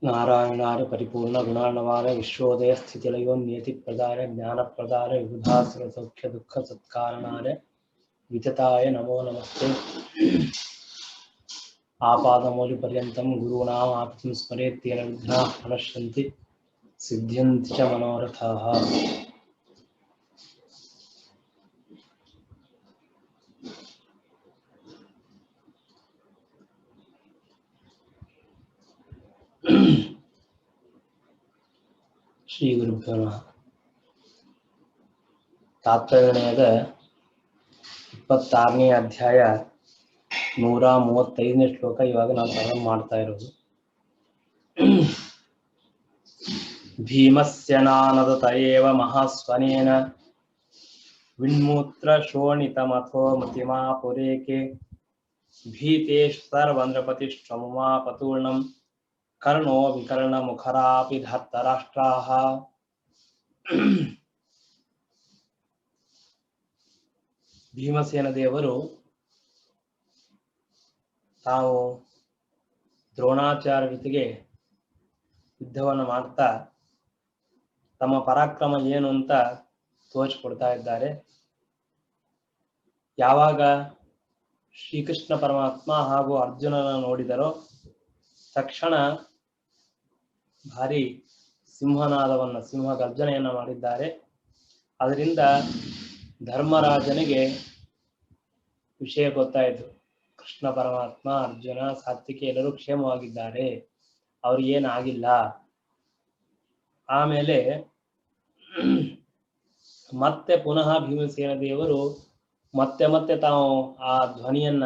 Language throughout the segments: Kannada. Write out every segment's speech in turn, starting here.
नारायणार्य परिपूर्ण गुणार्णवाय विश्वोदय स्थितिलयो नियतिप्रदाय ज्ञानप्रदाय विबुधासुर सौख्य दुःख सत्कारणाय वितताय नमो नमस्ते। आपादमौलिपर्यन्तं गुरूणाम् आप्तिं स्मरेत् तेन विघ्नाः प्रणश्यन्ति सिद्ध्यन्ति च मनोरथाः। ಶ್ರೀ ಗುರುಭ್ಯೋ ನಮಃ. ತಾತ್ಪರ್ಯದ 26ನೇ ಅಧ್ಯಾಯ 135ನೇ ಶ್ಲೋಕ ಇವಾಗ ನಾವು ಪ್ರಾರಂಭ ಮಾಡ್ತಾ ಇರೋದು. ಭೀಮಸ್ಯ ನಾನದತ ಏವ ಮಹಾಸ್ವನೇನ ವಿನ್ಮೂತ್ರ ಶೋಣಿತಮಥೋ ಮತಿಮಾಪುರೇಕೆ ಭೀತೇಶ್ ಸರ್ವಂದ್ರಪತಿಷ್ಠಮುಮಾಪತೂರ್ಣಂ ಕರ್ಣೋ ವಿಕರ್ಣ ಮುಖರಾಪಿ ಧತ್ತರಾಷ್ಟ್ರಾಹ. ಭೀಮಸೇನ ದೇವರು ತಾವು ದ್ರೋಣಾಚಾರ್ಯ ಜೊತೆಗೆ ಯುದ್ಧವನ್ನು ಮಾಡ್ತಾ ತಮ್ಮ ಪರಾಕ್ರಮ ಏನು ಅಂತ ತೋರಿಸ್ಕೊಡ್ತಾ ಇದ್ದಾರೆ. ಯಾವಾಗ ಶ್ರೀಕೃಷ್ಣ ಪರಮಾತ್ಮ ಹಾಗೂ ಅರ್ಜುನನ ನೋಡಿದರೋ ತಕ್ಷಣ ಭಾರಿ ಸಿಂಹನಾದವನ್ನ ಸಿಂಹ ಗರ್ಜನೆಯನ್ನ ಮಾಡಿದ್ದಾರೆ. ಅದರಿಂದ ಧರ್ಮರಾಜನಿಗೆ ವಿಷಯ ಗೊತ್ತಾಯಿತು, ಕೃಷ್ಣ ಪರಮಾತ್ಮ ಅರ್ಜುನ ಸಾತ್ವಿಕೆ ಎಲ್ಲರೂ ಕ್ಷೇಮವಾಗಿದ್ದಾರೆ, ಅವ್ರಿಗೇನಾಗಿಲ್ಲ. ಆಮೇಲೆ ಮತ್ತೆ ಪುನಃ ಭೀಮಸೇನ ದೇವರು ಮತ್ತೆ ತಾವು ಆ ಧ್ವನಿಯನ್ನ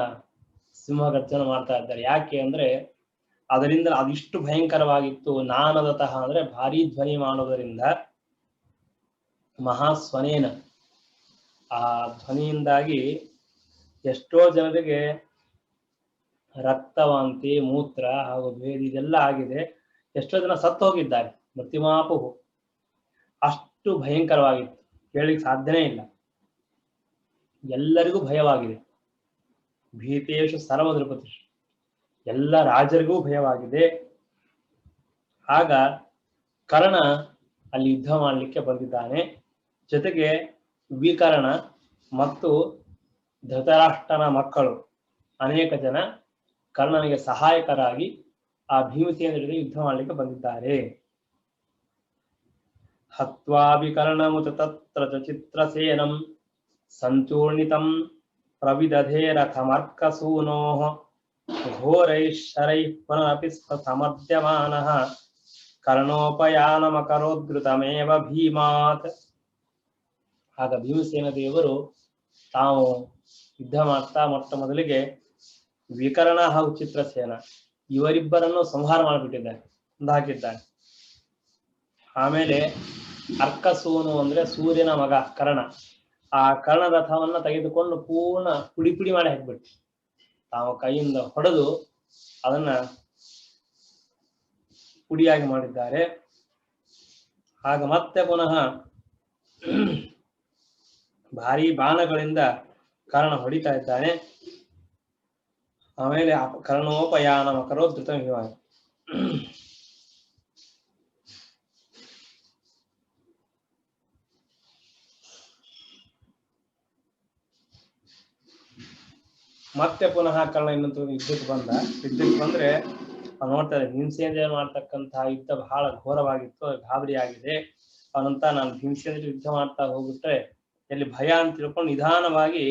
ಸಿಂಹಗರ್ಜನ ಮಾಡ್ತಾ ಇದ್ದಾರೆ. ಯಾಕೆ ಅಂದ್ರೆ ಅದರಿಂದ ಅದಿಷ್ಟು ಭಯಂಕರವಾಗಿತ್ತು. ನಾನದತಃ ಅಂದ್ರೆ ಭಾರಿ ಧ್ವನಿ ಮಾಡೋದರಿಂದ ಮಹಾಸ್ವನೇನ ಆ ಧ್ವನಿಯಿಂದಾಗಿ ಎಷ್ಟೋ ಜನರಿಗೆ ರಕ್ತವಾಂತಿ, ಮೂತ್ರ ಹಾಗೂ ಭೇದಿ ಇದೆಲ್ಲ ಆಗಿದೆ. ಎಷ್ಟೋ ಜನ ಸತ್ತು ಹೋಗಿದ್ದಾರೆ. ಮೃತ್ಯುಮಾಪುಹು ಅಷ್ಟು ಭಯಂಕರವಾಗಿತ್ತು, ಕೇಳಲಿಕ್ಕೆ ಸಾಧ್ಯನೇ ಇಲ್ಲ. ಎಲ್ಲರಿಗೂ ಭಯವಾಗಿದೆ. ಭೀತೇಶು ಸರ್ವದ್ರಪತಿ, ಎಲ್ಲ ರಾಜರಿಗೂ ಭಯವಾಗಿದೆ. ಆಗ ಕರ್ಣ ಅಲ್ಲಿ ಯುದ್ಧ ಮಾಡಲಿಕ್ಕೆ ಬಂದಿದ್ದಾನೆ. ಜೊತೆಗೆ ವಿಕರ್ಣ ಮತ್ತು ಧೃತರಾಷ್ಟ್ರನ ಮಕ್ಕಳು ಅನೇಕ ಜನ ಕರ್ಣನಿಗೆ ಸಹಾಯಕರಾಗಿ ಆ ಭೀಮಸೇನ ಜೊತೆ ಯುದ್ಧ ಮಾಡಲಿಕ್ಕೆ ಬಂದಿದ್ದಾರೆ. ಹತ್ವಾ ವಿಕರ್ಣಮುತ ತತ್ರ ಚಿತ್ರಸೇನಂ ಸಂಚೂರ್ಣಿತಂ ಪ್ರವಿದಧೇ ರಥಮರ್ಕಸೂನೋಃ ಘೋರೈಶ್ಶರೈಃ ಪುನರಪಿ ಸಮರ್ದ್ಯಮಾನಃ ಕರ್ಣೋಪಯಾನಮಕರೋದ್ಧೃತಮೇವ ಭೀಮಾತ್. ಆಗ ಭೀಮಸೇನ ದೇವರು ತಾವು ಯುದ್ಧ ಮಾಡ್ತಾ ಮೊಟ್ಟ ಮೊದಲಿಗೆ ವಿಕರ್ಣ ಹಾಗೂ ಚಿತ್ರಸೇನ ಇವರಿಬ್ಬರನ್ನು ಸಂಹಾರ ಮಾಡಿಬಿಟ್ಟಿದ್ದಾರೆ, ಹಾಕಿದ್ದಾರೆ. ಆಮೇಲೆ ಅರ್ಕಸೂನು ಅಂದ್ರೆ ಸೂರ್ಯನ ಮಗ ಕರ್ಣ, ಆ ಕರ್ಣ ರಥವನ್ನ ತೆಗೆದುಕೊಂಡು ಪೂರ್ಣ ಪುಡಿ ಪುಡಿ ಮಾಡಿ ಹಾಕ್ಬಿಟ್ಟು ತಾವು ಕೈಯಿಂದ ಹೊಡೆದು ಅದನ್ನ ಪುಡಿಯಾಗಿ ಮಾಡಿದ್ದಾರೆ. ಆಗ ಮತ್ತೆ ಪುನಃ ಭಾರಿ ಬಾಣಗಳಿಂದ ಕರ್ಣ ಹೊಡಿತಾ ಇದ್ದಾನೆ. ಆಮೇಲೆ ಕರ್ಣೋಪಯಾನ ಮಕರೋ ಧೃತ ಮತ್ತೆ ಪುನಃ ಕರ್ಣ ಇನ್ನೊಂದು ಯುದ್ಧಕ್ಕೆ ಬಂದ್ರೆ ನೋಡ್ತಾರೆ ಭೀಮಸೇನ ಮಾಡ್ತಕ್ಕಂತಹ ಯುದ್ಧ ಬಹಳ ಘೋರವಾಗಿತ್ತು, ಗಾಬರಿ ಆಗಿದೆ. ಅವನಂತ ನಾನು ಭೀಮಸೇನ ಯುದ್ಧ ಮಾಡ್ತಾ ಹೋಗ್ಬಿಟ್ರೆ ಎಲ್ಲಿ ಭಯ ಅಂತ ತಿಳ್ಕೊಂಡು ನಿಧಾನವಾಗಿ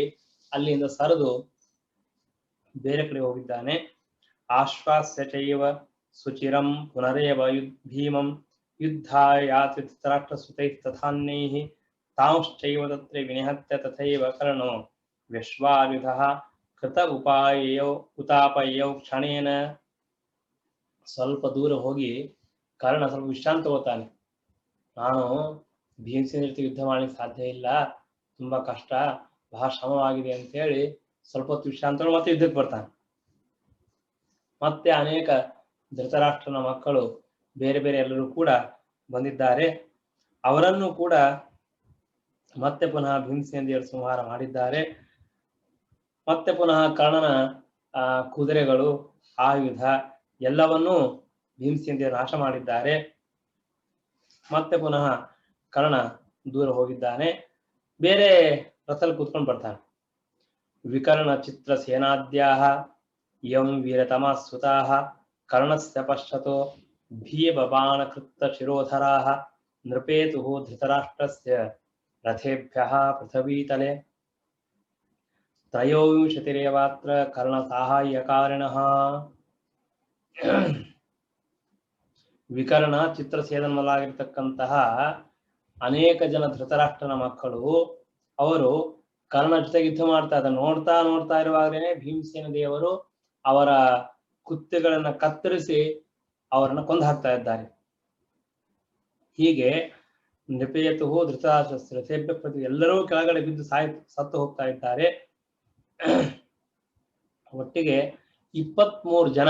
ಅಲ್ಲಿಂದ ಸರಿದು ಬೇರೆ ಕಡೆ ಹೋಗಿದ್ದಾನೆ. ಆಶ್ವಾಸ್ಯ ಚೈವ ಸುಚಿರಂ ಪುನರೇವ ಭೀಮಂ ಯುದ್ಧಾಯಾತಿ ಧೃತರಾಷ್ಟ್ರಸುತೈಃ ತಥಾನ್ಯೈಃ ತಾಂಶ್ಚೈವ ತತ್ರ ವಿನಿಹತ್ಯ ತಥೈವ ಕರ್ಣೋ ವಿಶ್ವಾಯುಧಃ ಕೃತ ಉತಾಪಯೌ ಕ್ಷಣೇನ. ಸ್ವಲ್ಪ ದೂರ ಹೋಗಿ ಕರ್ಣ ಸ್ವಲ್ಪ ವಿಶ್ರಾಂತಿ ತಗೋತಾನೆ. ನಾನು ಭೀಮಸೇನ ಜೊತೆ ಯುದ್ಧ ಮಾಡ್ಲಿಕ್ಕೆ ಸಾಧ್ಯ ಇಲ್ಲ, ತುಂಬಾ ಕಷ್ಟ, ಬಹಳ ಶ್ರಮವಾಗಿದೆ ಅಂತ ಹೇಳಿ ಸ್ವಲ್ಪ ಹೊತ್ತು ವಿಶ್ರಾಂತಿ ಮತ್ತೆ ಯುದ್ಧಕ್ಕೆ ಬರ್ತಾನೆ. ಮತ್ತೆ ಅನೇಕ ಧೃತರಾಷ್ಟ್ರನ ಮಕ್ಕಳು ಬೇರೆ ಬೇರೆ ಎಲ್ಲರೂ ಕೂಡ ಬಂದಿದ್ದಾರೆ. ಅವರನ್ನು ಕೂಡ ಮತ್ತೆ ಪುನಃ ಭೀಮಸೇನ ದೇವರು ಸಂಹಾರ ಮಾಡಿದ್ದಾರೆ. ಮತ್ತೆ ಪುನಃ ಕರ್ಣನ ಕುದುರೆಗಳು, ಆಯುಧ ಎಲ್ಲವನ್ನೂ ಭೀಮಸೇನ ದೇವರು ನಾಶ ಮಾಡಿದ್ದಾರೆ. ಮತ್ತೆ ಪುನಃ ಕರ್ಣ ದೂರ ಹೋಗಿದ್ದಾನೆ, ಬೇರೆ ರಥದಲ್ಲಿ ಕೂತ್ಕೊಂಡು ಬರ್ತಾನೆ. ವಿಕರ್ಣ ಚಿತ್ರ ಸೇನಾದ್ಯಾಹ ಯಂ ವೀರತಮ ಸುತಾಹ ಕರ್ಣಸ್ಯ ಪಶ್ಚತೋ ಭೀಮಬಾಣ ಕೃತ್ತ ಶಿರೋಧರಾಹ ನೃಪೇತುಃ ಧೃತರಾಷ್ಟ್ರಸ್ಯ ರಥೇಭ್ಯಃ ಪೃಥ್ವೀತಲೆ ತ್ರಯೋವಿಂಶತಿರೇವಾತ್ರ ಕರ್ಣ ಸಾಹಾಯ್ಯಕಾರಿಣಃ. ವಿಕರ್ಣ ಚಿತ್ರಸೇನ ಮೊದಲಾಗಿರ್ತಕ್ಕಂತಹ ಅನೇಕ ಜನ ಧೃತರಾಷ್ಟ್ರನ ಮಕ್ಕಳು ಅವರು ಕರ್ಣ ಜೊತೆಗೆ ಯುದ್ಧ ಮಾಡ್ತಾ ಇದ್ದಾರೆ. ನೋಡ್ತಾ ಇರುವಾಗಲೇ ಭೀಮಸೇನ ದೇವರು ಅವರ ಕುತ್ತಿಗೆಗಳನ್ನ ಕತ್ತರಿಸಿ ಅವರನ್ನ ಕೊಂದು ಹಾಕ್ತಾ ಇದ್ದಾರೆ. ಹೀಗೆ ನೃಪೇತುಃ ಧೃತರಾಷ್ಟ್ರ ಎಲ್ಲರೂ ಕೆಳಗಡೆ ಬಿದ್ದು ಸತ್ತು ಹೋಗ್ತಾ ಇದ್ದಾರೆ. ಒಟ್ಟಿಗೆ 23 ಜನ,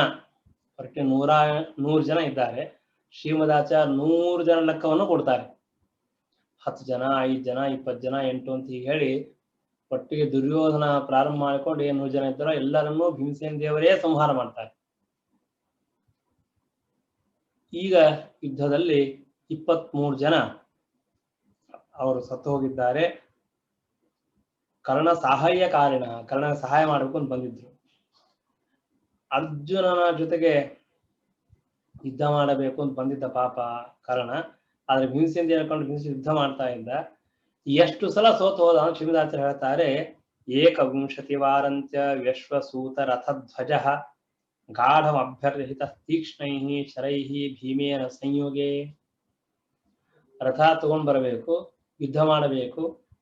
ಒಟ್ಟಿಗೆ 100 ಜನ ಇದ್ದಾರೆ. ಶ್ರೀಮದಾಚಾರ್ಯ 100 ಜನ ಲೆಕ್ಕವನ್ನು ಕೊಡ್ತಾರೆ. 10 ಜನ, 5 ಜನ, 20 ಜನ, 8 ಅಂತ ಹೀಗೆ ಹೇಳಿ ಒಟ್ಟಿಗೆ ದುರ್ಯೋಧನ ಪ್ರಾರಂಭ ಮಾಡಿಕೊಂಡು 100 ಜನ ಇದ್ದಾರೋ ಎಲ್ಲರನ್ನೂ ಭೀಮಸೇನ ದೇವರೇ ಸಂಹಾರ ಮಾಡ್ತಾರೆ. ಈಗ ಯುದ್ಧದಲ್ಲಿ 23 ಜನ ಅವರು ಸತ್ತು ಹೋಗಿದ್ದಾರೆ. ಕರ್ಣ ಸಹಾಯಕಾರಿಣ, ಕರ್ಣ ಸಹಾಯ ಮಾಡಬೇಕು ಅಂತ ಬಂದಿದ್ರು. ಅರ್ಜುನನ ಜೊತೆಗೆ ಯುದ್ಧ ಮಾಡಬೇಕು ಅಂತ ಬಂದಿದ್ದ ಪಾಪ ಕರ್ಣ. ಆದ್ರೆ ಭೀಮಸೇನ ಹೇಳ್ಕೊಂಡು ಭೀಮಸೇನ ಯುದ್ಧ ಮಾಡ್ತಾ ಇದ್ದ. ಎಷ್ಟು ಸಲ ಸೋತು ಹೋದ ಅಂತ ಶ್ರೀಮದಾಚಾರ್ಯ ಹೇಳ್ತಾರೆ. ಏಕವಿಂಶತಿ ವಾರಂತ್ಯ ವ್ಯಶ್ವಸೂತ ರಥಧ್ವಜ ಗಾಢಂ ಅಭ್ಯರ್ಹಿತ ತೀಕ್ಷ್ಣೈ ಶರೈ ಭೀಮೇನ ಸಂಯೋಗೆ. ರಥ ತಗೊಂಡ್ ಬರಬೇಕು, ಯುದ್ಧ ಮಾಡಬೇಕು.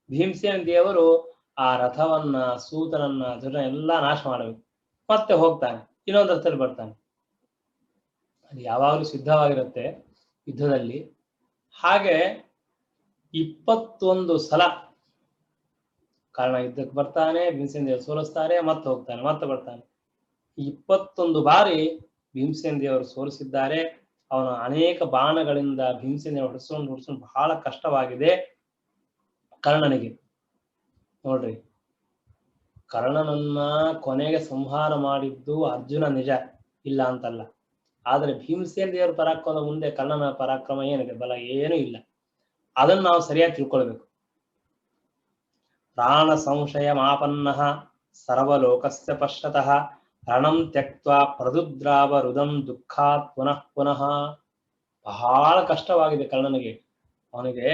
ಭೀಮಸೇನ ದೇವರು ಆ ರಥವನ್ನ, ಸೂತನನ್ನ, ಧ್ವಜ ಎಲ್ಲ ನಾಶ ಮಾಡಬೇಕು. ಮತ್ತೆ ಹೋಗ್ತಾನೆ, ಇನ್ನೊಂದು ರಥದಲ್ಲಿ ಬರ್ತಾನೆ. ಅದು ಯಾವಾಗಲೂ ಸಿದ್ಧವಾಗಿರುತ್ತೆ ಯುದ್ಧದಲ್ಲಿ. ಹಾಗೆ 21 ಸಲ ಕರ್ಣ ಯುದ್ಧಕ್ಕೆ ಬರ್ತಾನೆ, ಭೀಮಸೇನ ದೇವರು ಸೋಲಿಸ್ತಾರೆ, ಮತ್ತೆ ಹೋಗ್ತಾನೆ, ಮತ್ತೆ ಬರ್ತಾನೆ. 21 ಬಾರಿ ಭೀಮಸೇನ ದೇವರು ಸೋಲಿಸಿದ್ದಾರೆ. ಅವನ ಅನೇಕ ಬಾಣಗಳಿಂದ ಭೀಮಸೇನ ಹೊಡಿಸ್ಕೊಂಡು ಬಹಳ ಕಷ್ಟವಾಗಿದೆ ಕರ್ಣನಿಗೆ. ನೋಡ್ರಿ, ಕರ್ಣನನ್ನ ಕೊನೆಗೆ ಸಂಹಾರ ಮಾಡಿದ್ದು ಅರ್ಜುನ ನಿಜ, ಇಲ್ಲ ಅಂತಲ್ಲ. ಆದ್ರೆ ಭೀಮಸೇನ ದೇವರ ಪರಾಕ್ರಮದ ಮುಂದೆ ಕರ್ಣನ ಪರಾಕ್ರಮ ಏನಿದೆ, ಬಲ ಏನೂ ಇಲ್ಲ. ಅದನ್ನು ನಾವು ಸರಿಯಾಗಿ ತಿಳ್ಕೊಳ್ಬೇಕು. ಪ್ರಾಣ ಸಂಶಯ ಮಾಪನ್ನಃ ಸರ್ವಲೋಕಸ್ಯ ಪಶ್ಯತಃ ರಣಂ ತ್ಯಕ್ತ್ವಾ ಪ್ರದುದ್ರಾವ ರುದಂ ದುಃಖಾತ್ ಪುನಃ ಪುನಃ. ಬಹಳ ಕಷ್ಟವಾಗಿದೆ ಕರ್ಣನಿಗೆ. ಅವನಿಗೆ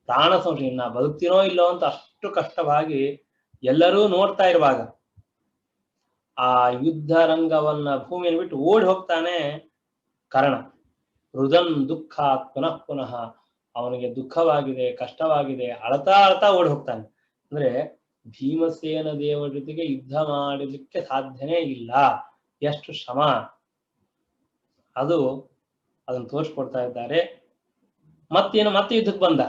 ಪ್ರಾಣ ಸಂಶಯ, ನಾ ಬದುಕ್ತೀನೋ ಇಲ್ಲೋ ಅಂತ ಅಷ್ಟು ಕಷ್ಟವಾಗಿ ಎಲ್ಲರೂ ನೋಡ್ತಾ ಇರುವಾಗ ಆ ಯುದ್ಧ ರಂಗವನ್ನ, ಭೂಮಿಯನ್ನು ಬಿಟ್ಟು ಓಡಿ ಹೋಗ್ತಾನೆ ಕರ್ಣ. ರುದಂ ದುಃಖಾತ್ ಪುನಃ ಪುನಃ. ಅವನಿಗೆ ದುಃಖವಾಗಿದೆ, ಕಷ್ಟವಾಗಿದೆ, ಅಳತಾ ಅಳತಾ ಓಡಿ ಹೋಗ್ತಾನೆ. ಅಂದ್ರೆ ಭೀಮಸೇನ ದೇವರ ಜೊತೆಗೆ ಯುದ್ಧ ಮಾಡಲಿಕ್ಕೆ ಸಾಧ್ಯನೇ ಇಲ್ಲ, ಎಷ್ಟು ಶ್ರಮ ಅದನ್ನು ತೋರಿಸ್ಕೊಡ್ತಾ ಇದ್ದಾರೆ. ಮತ್ತೆ ಯುದ್ಧಕ್ಕೆ ಬಂದ.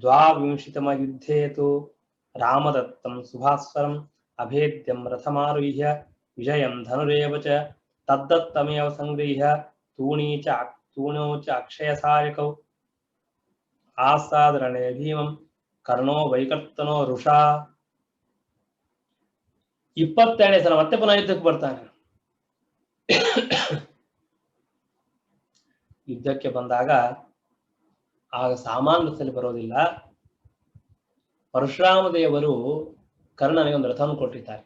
ದ್ವಾವಿಂಶಿತಮ ಯುದ್ಧೇತು ರಾಮದತ್ತಂ ಸುಭಾಸ್ವರಂ ಅಭೇದ್ಯಂ ರಥಮಾರುಹ್ಯ ವಿಜಯಂ ಧನುರೇವ ಚ ತದ್ದತ್ತಮೇವ ಸಂಗೃಹ್ಯ ತೂಣೋ ಚ ಅಕ್ಷಯ ಸಾಯಕೌ ಆಸಾದರಣೆ ಭೀಮಂ ಕರ್ಣೋ ವೈಕರ್ತನೋ ಋಷಾ. 22ನೇ ಸಲ ಮತ್ತೆ ಪುನಃ ಯುದ್ಧಕ್ಕೆ ಬರ್ತಾನೆ. ಯುದ್ಧಕ್ಕೆ ಬಂದಾಗ ಆಗ ಸಾಮಾನ್ಯ ರಥದಲ್ಲಿ ಬರೋದಿಲ್ಲ. ಪರಶುರಾಮ ದೇವರು ಕರ್ಣನಿಗೆ ಒಂದು ರಥವನ್ನು ಕೊಟ್ಟಿದ್ದಾರೆ.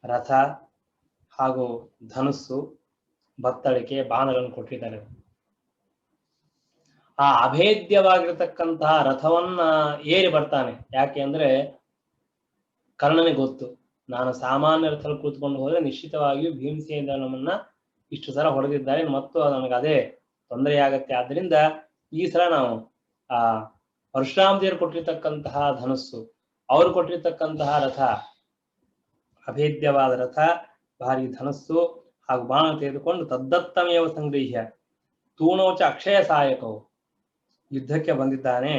ರಥ ಹಾಗೂ ಧನುಸ್ಸು, ಬತ್ತಳಿಕೆ, ಬಾಣಗಳನ್ನು ಕೊಟ್ಟಿದ್ದಾರೆ. ಆ ಅಭೇದ್ಯವಾಗಿರತಕ್ಕಂತಹ ರಥವನ್ನ ಏರಿ ಬರ್ತಾನೆ. ಯಾಕೆ ಅಂದ್ರೆ ಕರ್ಣನಿಗೆ ಗೊತ್ತು, ನಾನು ಸಾಮಾನ್ಯ ರಥದಲ್ಲಿ ಕೂತ್ಕೊಂಡು ಹೋದ್ರೆ ನಿಶ್ಚಿತವಾಗಿಯೂ ಭೀಮಸೇನ ನಮ್ಮನ್ನ ಇಷ್ಟು ಸಲ ಹೊಡೆದಿದ್ದಾರೆ ಮತ್ತು ನನಗೆ ಅದೇ ತೊಂದರೆ ಆಗತ್ತೆ. ಆದ್ರಿಂದ ಈ ಸಲ ನಾವು ಆ ಪರಶುರಾಮ ದೇವರು ಕೊಟ್ಟಿರ್ತಕ್ಕಂತಹ ಧನುಸ್ಸು, ಅವರು ಕೊಟ್ಟಿರ್ತಕ್ಕಂತಹ ರಥ, ಅಭೇದ್ಯವಾದ ರಥ, ಭಾರಿ ಧನುಸ್ಸು ಹಾಗೂ ಬಾಣ ತೆಗೆದುಕೊಂಡು ತದ್ದತ್ತಮೇವ ಸಂಗೃಹ್ಯ ತೂಣೋಚ ಅಕ್ಷಯ ಸಹಾಯಕವು ಯುದ್ಧಕ್ಕೆ ಬಂದಿದ್ದಾನೆ.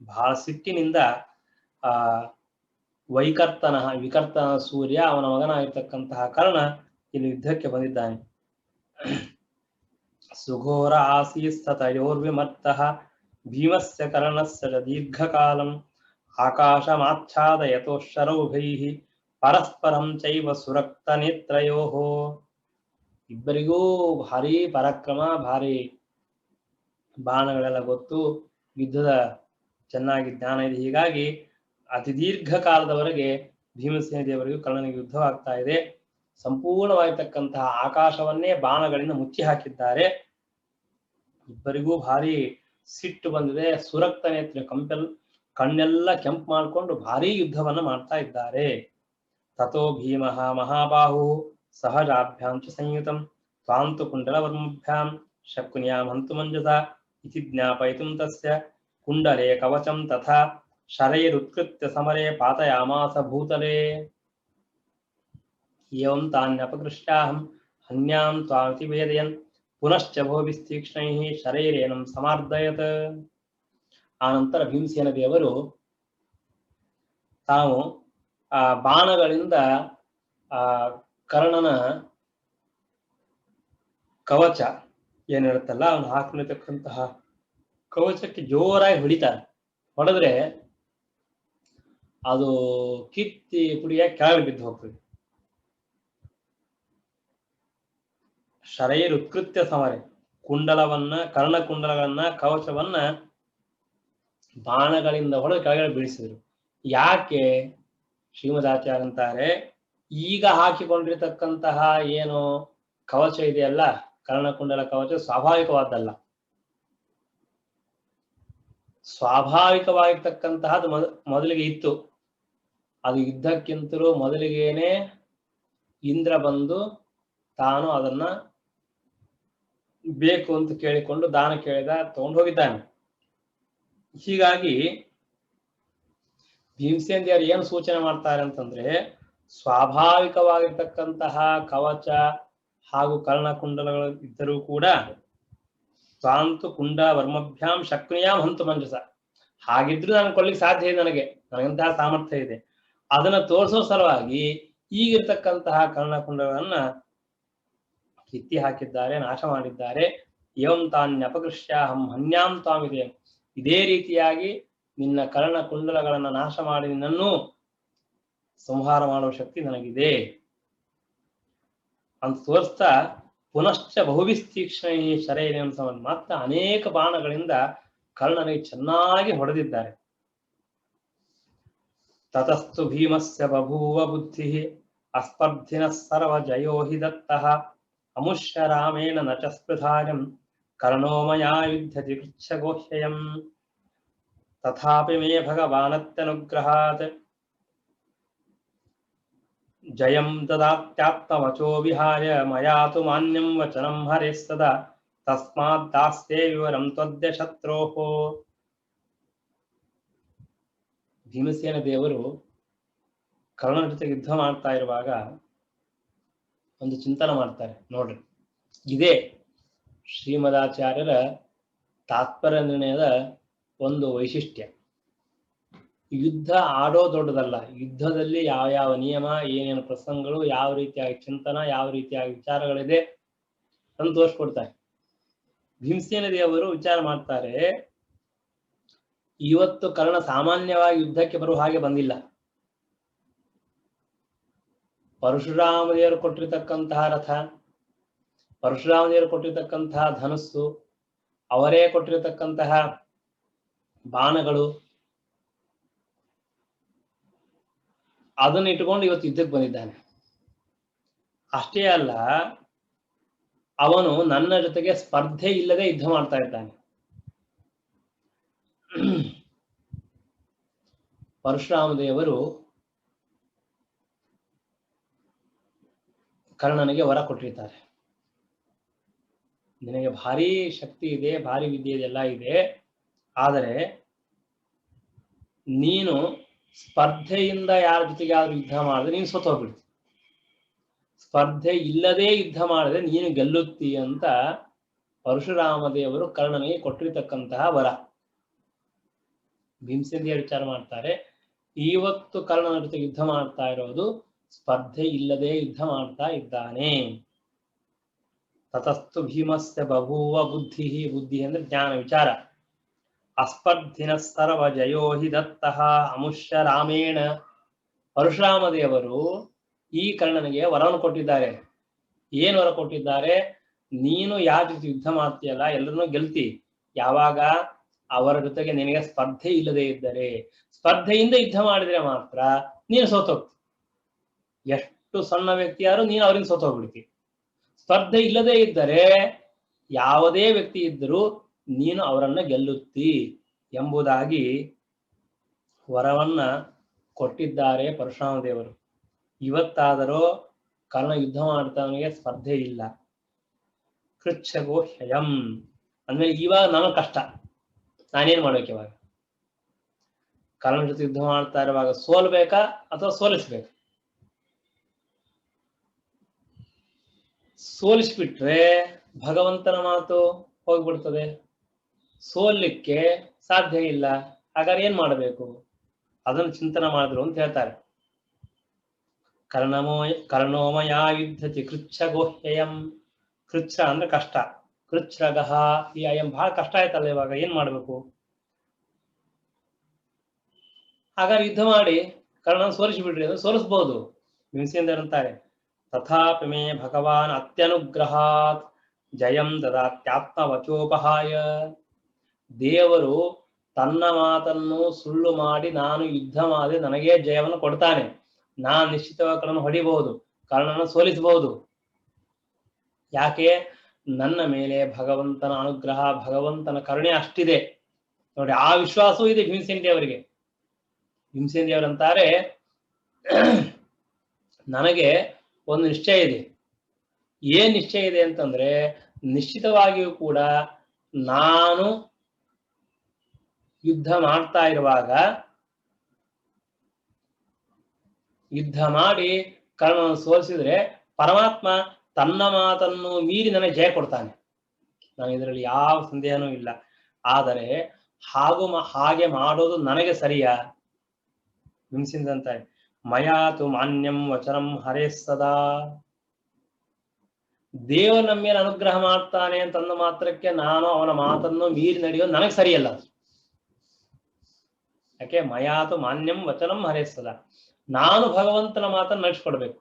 ಬಹಳ ಸಿಟ್ಟಿನಿಂದ ವಿಕರ್ತನ ಸೂರ್ಯ, ಅವನ ಮಗನಾಗಿರ್ತಕ್ಕಂತಹ ಕರ್ಣ ಇಲ್ಲಿ ಯುದ್ಧಕ್ಕೆ ಬಂದಿದ್ದಾನೆ. ಸುಘೋರ ಆಸೀಸ್ತತಯೋರ್ವಿಮತ್ತಃ ಭೀಮಸ್ಯ ಕರ್ಣಸ್ಯ ದೀರ್ಘಕಾಲಂ ಆಕಾಶಮಾಚ್ಛಾದಯತೋ ಶರೌಭೈಃ ಪರಸ್ಪರಂ ಚೈವ ಸುರಕ್ತ ನೇತ್ರಯೋಃ. ಇಬ್ಬರಿಗೂ ಭಾರಿ ಪರಾಕ್ರಮ, ಭಾರಿ ಬಾಣಗಳೆಲ್ಲ ಗೊತ್ತು, ಯುದ್ಧದ ಚೆನ್ನಾಗಿ ಜ್ಞಾನ ಇದೆ. ಹೀಗಾಗಿ ಅತಿ ದೀರ್ಘ ಕಾಲದವರೆಗೆ ಭೀಮಸೇನ ದೇವರಿಗೂ ಕರ್ಣನಿಗೆ ಯುದ್ಧವಾಗ್ತಾ ಇದೆ. ಸಂಪೂರ್ಣವಾಗಿರ್ತಕ್ಕಂತಹ ಆಕಾಶವನ್ನೇ ಬಾಣಗಳಿಂದ ಮುಚ್ಚಿ ಹಾಕಿದ್ದಾರೆ. ಇಬ್ಬರಿಗೂ ಭಾರಿ ಸಿಟ್ಟು ಬಂದಿದೆ. ಸುರಕ್ತ ನೇತ್ರ ಕಣ್ಣೆಲ್ಲ ಕೆಂಪು ಮಾಡಿಕೊಂಡು ಭಾರಿ ಯುದ್ಧವನ್ನ ಮಾಡ್ತಾ ಇದ್ದಾರೆ. ತಥೋ ಭೀಮಃ ಮಹಾಬಾಹು ಸಹಜಾಭ್ಯಾಂ ಚ ಸಂಯುತಂ ತ್ವಾಂತು ಕುಂಡಲವರ್ಮಭ್ಯಾಂ ಶಕುನ್ಯಾಂ ಹಂತು ಮಂಜಸ ಇತಿ ಜ್ಞಾಪಯಿತುಂ ತಸ್ಯ ಕುಂಡಲೇ ಕವಚಂ ತಥಾ ಶರೈರುತ್ಕೃತ್ಯ ಸಮರೇ ಪಾತಯಾಮಾಸ ಭೂತಲೇ. ಏವಂ ತಾನ್ಯಪಕೃಷ್ಟಾಹಂ ಹನ್ಯಾಂ ತ್ವಾಮಿತಿ ವೇದಯನ್ ಪುನಶ್ಚ ಭೋಭಿಸ್ತೀಕ್ಷ್ಣೈಃ ಶರೈರೇನಂ ಸಮಾರ್ದಯತ್. ಆನಂತರ ಭೀಮಸೇನ ದೇವರು ತಾವು ಆ ಬಾಣಗಳಿಂದ ಆ ಕರ್ಣನ ಕವಚ ಏನಿರುತ್ತಲ್ಲ ಅವನು ಹಾಕೊಂಡಿರ್ತಕ್ಕಂತಹ ಕವಚಕ್ಕೆ ಜೋರಾಗಿ ಹೊಡಿತಾರೆ. ಹೊಡೆದ್ರೆ ಅದು ಕಿತ್ತಿ ಪುಡಿಯಾಗಿ ಕೆಳಗೆ ಬಿದ್ದು ಹೋಗ್ತದೆ. ಶರೈರ್ ಉತ್ಕೃತ್ಯ ಸಮರೆ, ಕುಂಡಲವನ್ನ ಕರ್ಣಕುಂಡಲಗಳನ್ನ ಕವಚವನ್ನ ಬಾಣಗಳಿಂದ ಹೊಡೆದು ಕೆಳಗಡೆ ಬೀಳಿಸಿದ್ರು. ಯಾಕೆ? ಶ್ರೀಮದಾಚಾರ್ಯ ಅಂತಾರೆ, ಈಗ ಹಾಕಿಕೊಂಡಿರ್ತಕ್ಕಂತಹ ಏನು ಕವಚ ಇದೆಯಲ್ಲ, ಕರ್ಣಕುಂಡಲ ಕವಚ ಸ್ವಾಭಾವಿಕವಾದಲ್ಲ. ಸ್ವಾಭಾವಿಕವಾಗಿರ್ತಕ್ಕಂತಹದ್ದು ಮೊದಲಿಗೆ ಇತ್ತು. ಅದು ಯುದ್ಧಕ್ಕಿಂತಲೂ ಮೊದಲಿಗೇನೆ ಇಂದ್ರ ಬಂದು ತಾನು ಅದನ್ನ ಬೇಕು ಅಂತ ಕೇಳಿಕೊಂಡು ದಾನ ಕೇಳಿದ, ತಗೊಂಡು ಹೋಗಿದ್ದಾನೆ. ಹೀಗಾಗಿ ಭೀಮಸೇನ ದೇವರು ಏನು ಸೂಚನೆ ಮಾಡ್ತಾರೆ ಅಂತಂದ್ರೆ, ಸ್ವಾಭಾವಿಕವಾಗಿರ್ತಕ್ಕಂತಹ ಕವಚ ಹಾಗೂ ಕರ್ಣಕುಂಡಲಗಳು ಇದ್ದರೂ ಕೂಡ ತಾಂತು ಕುಂಡ ವರ್ಮಭ್ಯಾಂ ಶಕ್ನಿಯಾಂ ಹಂತು ಮಂಜಸ, ಹಾಗಿದ್ರು ನಾನು ಕೊಡ್ಲಿಕ್ಕೆ ಸಾಧ್ಯ ಇದೆ, ನನಗಂತಹ ಸಾಮರ್ಥ್ಯ ಇದೆ. ಅದನ್ನ ತೋರಿಸೋ ಸಲುವಾಗಿ ಈಗಿರ್ತಕ್ಕಂತಹ ಕರ್ಣಕುಂಡಗಳನ್ನ ಕಿತ್ತಿ ಹಾಕಿದ್ದಾರೆ, ನಾಶ ಮಾಡಿದ್ದಾರೆ. ಏವಂ ತಾನ್ಯಪಕೃಷ್ಯಾಹಂ ಹನ್ಯಾಂ ತ್ವಾಮಿದೆ, ಇದೇ ರೀತಿಯಾಗಿ ನಿನ್ನ ಕರ್ಣಕುಂಡಲಗಳನ್ನ ನಾಶ ಮಾಡಿ ನಿನ್ನನ್ನು ಸಂಹಾರ ಮಾಡುವ ಶಕ್ತಿ ನನಗಿದೆ ಅಂತ ತೋರಿಸ್ತಾ, ಪುನಶ್ಚ ಬಹುವಿಸ್ತೀಕ್ಷ್ಣೈ ಶರೈರೇನ ಸಮನ್, ಮಾತ್ರ ಅನೇಕ ಬಾಣಗಳಿಂದ ಕರ್ಣನಿಗೆ ಚೆನ್ನಾಗಿ ಹೊಡೆದಿದ್ದಾರೆ. ತತಸ್ತು ಭೀಮಸ್ಯ ಬಭೂವ ಬುದ್ಧಿ ಅಸ್ಪರ್ಧಿನ ಸರ್ವ ಜಯೋ ಹಿ ದತ್ತಃ ಅಮುಷ್ಯ ರಾಮೇಣ ನ ಚ ಸ್ಪೃಧಾಯಂ ಕರ್ಣೋ ಮಯಾ ಯುಧ್ಯತಿ ಕೃಚ್ಛಗೋಹ್ಯಯಂ ತಥಾಪಿ ಮೇ ಭಗವಾನತ್ಯನುಗ್ರಹಾತ್ ಜಯಂ ದದಾತ್ಯಾತ್ಮವಚೋ ವಿಹಾಯ ಮಯಾ ತು ಮಾನ್ಯಂ ವಚನಂ ಹರೇಸ್ತದ ತಸ್ಮಾತ್ ದಾಸ್ಯೇ ವಿವರಂ ತ್ವದ್ಯ ಶತ್ರೋಃ. ಭೀಮಸೇನ ದೇವರು ಕರ್ಣನ ಜೊತೆಗೆ ಯುದ್ಧ ಮಾಡ್ತಾ ಇರುವಾಗ ಒಂದು ಚಿಂತನೆ ಮಾಡ್ತಾರೆ. ನೋಡ್ರಿ, ಇದೇ ಶ್ರೀಮದಾಚಾರ್ಯರ ತಾತ್ಪರ್ಯ ನಿರ್ಣಯದ ಒಂದು ವೈಶಿಷ್ಟ್ಯ. ಯುದ್ಧ ಆಡೋ ದೊಡ್ಡದಲ್ಲ, ಯುದ್ಧದಲ್ಲಿ ಯಾವ ಯಾವ ನಿಯಮ, ಏನೇನು ಪ್ರಸಂಗಗಳು, ಯಾವ ರೀತಿಯಾಗಿ ಚಿಂತನ, ಯಾವ ರೀತಿಯಾಗಿ ವಿಚಾರಗಳಿದೆ ಅಂತ ತೋರಿಸ್ಕೊಡ್ತಾರೆ. ಭೀಮಸೇನ ದೇವರು ವಿಚಾರ ಮಾಡ್ತಾರೆ, ಇವತ್ತು ಕರ್ಣ ಸಾಮಾನ್ಯವಾಗಿ ಯುದ್ಧಕ್ಕೆ ಬರುವ ಹಾಗೆ ಬಂದಿಲ್ಲ. ಪರಶುರಾಮ ದೇವರು ಕೊಟ್ಟಿರ್ತಕ್ಕಂತಹ ರಥ, ಪರಶುರಾಮ ದೇವರು ಕೊಟ್ಟಿರ್ತಕ್ಕಂತಹ ಧನುಸ್ಸು, ಅವರೇ ಕೊಟ್ಟಿರ್ತಕ್ಕಂತಹ ಬಾಣಗಳು, ಅದನ್ನ ಇಟ್ಟುಕೊಂಡು ಇವತ್ತು ಯುದ್ಧಕ್ಕೆ ಬಂದಿದ್ದಾನೆ. ಅಷ್ಟೇ ಅಲ್ಲ, ಅವನು ನನ್ನ ಜೊತೆಗೆ ಸ್ಪರ್ಧೆ ಇಲ್ಲದೆ ಯುದ್ಧ ಮಾಡ್ತಾ ಇದ್ದಾನೆ. ಪರಶುರಾಮ ದೇವರು ಕರ್ಣನಿಗೆ ವರ ಕೊಟ್ಟಿರ್ತಾರೆ, ನಿನಗೆ ಭಾರಿ ಶಕ್ತಿ ಇದೆ, ಭಾರಿ ವಿದ್ಯೆ ಇದೆಲ್ಲ ಇದೆ, ಆದರೆ ನೀನು ಸ್ಪರ್ಧೆಯಿಂದ ಯಾರ ಜೊತೆಗೆ ಯಾರು ಯುದ್ಧ ಮಾಡಿದ್ರೆ ನೀನು ಸೋತೋಗ್ಬಿಡ್ತಿ, ಸ್ಪರ್ಧೆ ಇಲ್ಲದೆ ಯುದ್ಧ ಮಾಡಿದ್ರೆ ನೀನು ಗೆಲ್ಲುತ್ತಿ ಅಂತ ಪರಶುರಾಮ ದೇವರು ಕರ್ಣನಿಗೆ ಕೊಟ್ಟಿರ್ತಕ್ಕಂತಹ ವರ. ಭೀಮಸೇನ ದೇವರು ವಿಚಾರ ಮಾಡ್ತಾರೆ, ಇವತ್ತು ಕರ್ಣನ ಜೊತೆಗೆ ಯುದ್ಧ ಮಾಡ್ತಾ ಇರೋದು ಸ್ಪರ್ಧೆ ಇಲ್ಲದೆ ಯುದ್ಧ ಮಾಡ್ತಾ ಇದ್ದಾನೆ. ತತಸ್ತು ಭೀಮಸ್ಯ ಬಭೂವ ಬುದ್ಧಿ, ಬುದ್ಧಿ ಅಂದ್ರೆ ಜ್ಞಾನ, ವಿಚಾರ. ಅಸ್ಪರ್ಧಿನ ಸರ್ವ ಜಯೋ ಹಿ ದತ್ತಃ ಅಮುಷ್ಯ ರಾಮೇಣ, ಪರಶುರಾಮ ದೇವರು ಈ ಕರ್ಣನಿಗೆ ವರವನ್ನು ಕೊಟ್ಟಿದ್ದಾರೆ. ಏನ್ ವರ ಕೊಟ್ಟಿದ್ದಾರೆ? ನೀನು ಯಾರ ಜೊತೆ ಯುದ್ಧ ಮಾಡ್ತೀಯಲ್ಲ ಎಲ್ಲರನ್ನೂ ಗೆಲ್ತಿ, ಯಾವಾಗ ಅವರ ಜೊತೆಗೆ ನಿನಗೆ ಸ್ಪರ್ಧೆ ಇಲ್ಲದೆ ಇದ್ದರೆ. ಸ್ಪರ್ಧೆಯಿಂದ ಯುದ್ಧ ಮಾಡಿದ್ರೆ ಮಾತ್ರ ನೀನು ಸೋತೋಗ್ತಿ. ಎಷ್ಟು ಸಣ್ಣ ವ್ಯಕ್ತಿ ಯಾರು, ನೀನು ಅವರಿಂದ ಸೋತೋಗ್ಬಿಡ್ತಿ. ಸ್ಪರ್ಧೆ ಇಲ್ಲದೆ ಇದ್ದರೆ ಯಾವುದೇ ವ್ಯಕ್ತಿ ಇದ್ದರೂ ನೀನು ಅವರನ್ನ ಗೆಲ್ಲುತ್ತಿ ಎಂಬುದಾಗಿ ವರವನ್ನ ಕೊಟ್ಟಿದ್ದಾರೆ ಪರಶುರಾಮ ದೇವರು. ಇವತ್ತಾದರೂ ಕರ್ಣ ಯುದ್ಧ ಮಾಡ್ತಾವನಿಗೆ ಸ್ಪರ್ಧೆ ಇಲ್ಲ. ಕೃಚ್ಛಗೋ ಹ್ಯಯಂ ಅಂದ್ಮೇಲೆ ಇವಾಗ ನನಗೆ ಕಷ್ಟ, ನಾನೇನ್ ಮಾಡ್ಬೇಕು? ಇವಾಗ ಕರ್ಣನ ಜೊತೆ ಯುದ್ಧ ಮಾಡ್ತಾ ಇರುವಾಗ ಸೋಲ್ಬೇಕಾ ಅಥವಾ ಸೋಲಿಸ್ಬೇಕಾ? ಸೋಲಿಸ್ಬಿಟ್ರೆ ಭಗವಂತನ ಮಾತು ಹೋಗ್ಬಿಡ್ತದೆ, ಸೋಲಿಕ್ಕೆ ಸಾಧ್ಯ ಇಲ್ಲ. ಹಾಗಾದ್ರೆ ಏನ್ ಮಾಡಬೇಕು? ಅದನ್ನು ಚಿಂತನೆ ಮಾಡಿದ್ರು ಅಂತ ಹೇಳ್ತಾರೆ. ಕರ್ಣೋಮಯ ಯುದ್ಧತಿ ಕೃಚ್ಛಗೋಹ್ಯಯಂ. ಕೃಚ್ಛ ಅಂದ್ರೆ ಕಷ್ಟ, ಕೃಚ್ಛ್ರಗಃ ಈ ಅಯಂ ಬಹಳ ಕಷ್ಟ ಆಯ್ತಲ್ಲ, ಇವಾಗ ಏನ್ ಮಾಡ್ಬೇಕು? ಹಾಗಾದ್ರೆ ಯುದ್ಧ ಮಾಡಿ ಕರ್ಣನ ಸೋಲಿಸಿಬಿಡ್ರಿ ಅಂದ್ರೆ ಸೋಲಿಸಬಹುದು. ಹಿಂಸೆಂದರಂತಾರೆ ತಥಾಪಿ ಮೇ ಭಗವಾನ್ ಅತ್ಯನುಗ್ರಹಾತ್ ಜಯಂ ದದಾತ್ಯಾತ್ಮ ವಚೋಪಹಾಯ. ದೇವರು ತನ್ನ ಮಾತನ್ನು ಸುಳ್ಳು ಮಾಡಿ ನಾನು ಯುದ್ಧ ಮಾಡಿ ನನಗೇ ಜಯವನ್ನು ಕೊಡ್ತಾನೆ. ನಾನು ನಿಶ್ಚಿತವಾಗಿ ಕರ್ಣನ ಹೊಡಿಬಹುದು, ಕರ್ಣನ ಸೋಲಿಸಬಹುದು. ಯಾಕೆ? ನನ್ನ ಮೇಲೆ ಭಗವಂತನ ಅನುಗ್ರಹ, ಭಗವಂತನ ಕರುಣೆ ಅಷ್ಟಿದೆ ನೋಡಿ. ಆ ವಿಶ್ವಾಸವೂ ಇದೆ ಭೀಮಸೇನ ದೇವರಿಗೆ. ಭೀಮಸೇನ ದೇವರಂತಾರೆ ನನಗೆ ಒಂದು ನಿಶ್ಚಯ ಇದೆ. ಏನ್ ನಿಶ್ಚಯ ಇದೆ ಅಂತಂದ್ರೆ, ನಿಶ್ಚಿತವಾಗಿಯೂ ಕೂಡ ನಾನು ಯುದ್ಧ ಮಾಡ್ತಾ ಇರುವಾಗ ಯುದ್ಧ ಮಾಡಿ ಕರ್ಣವನ್ನು ಸೋಲಿಸಿದ್ರೆ ಪರಮಾತ್ಮ ತನ್ನ ಮಾತನ್ನು ಮೀರಿ ನನಗೆ ಜಯ ಕೊಡ್ತಾನೆ. ನಾನು ಇದರಲ್ಲಿ ಯಾವ ಸಂದೇಹನೂ ಇಲ್ಲ. ಆದರೆ ಹಾಗೆ ಮಾಡೋದು ನನಗೆ ಸರಿಯಾ? ಹಿಂಸಿಂದಂತಾರೆ ಮಯಾತು ಮಾನ್ಯಂ ವಚನಂ ಹರೇ ಸದಾ. ದೇವರು ನಮ್ಮ ಮೇಲೆ ಅನುಗ್ರಹ ಮಾಡ್ತಾನೆ ಅಂತಂದ ಮಾತ್ರಕ್ಕೆ ನಾನು ಅವನ ಮಾತನ್ನು ಮೀರಿ ನಡೆಯೋದು ನನಗೆ ಸರಿಯಲ್ಲ. ಯಾಕೆ? ಮಯಾತು ಮಾನ್ಯಂ ವಚನಂ ಹರೇ ಸದಾ. ನಾನು ಭಗವಂತನ ಮಾತನ್ನು ನಡೆಸ್ಕೊಡ್ಬೇಕು,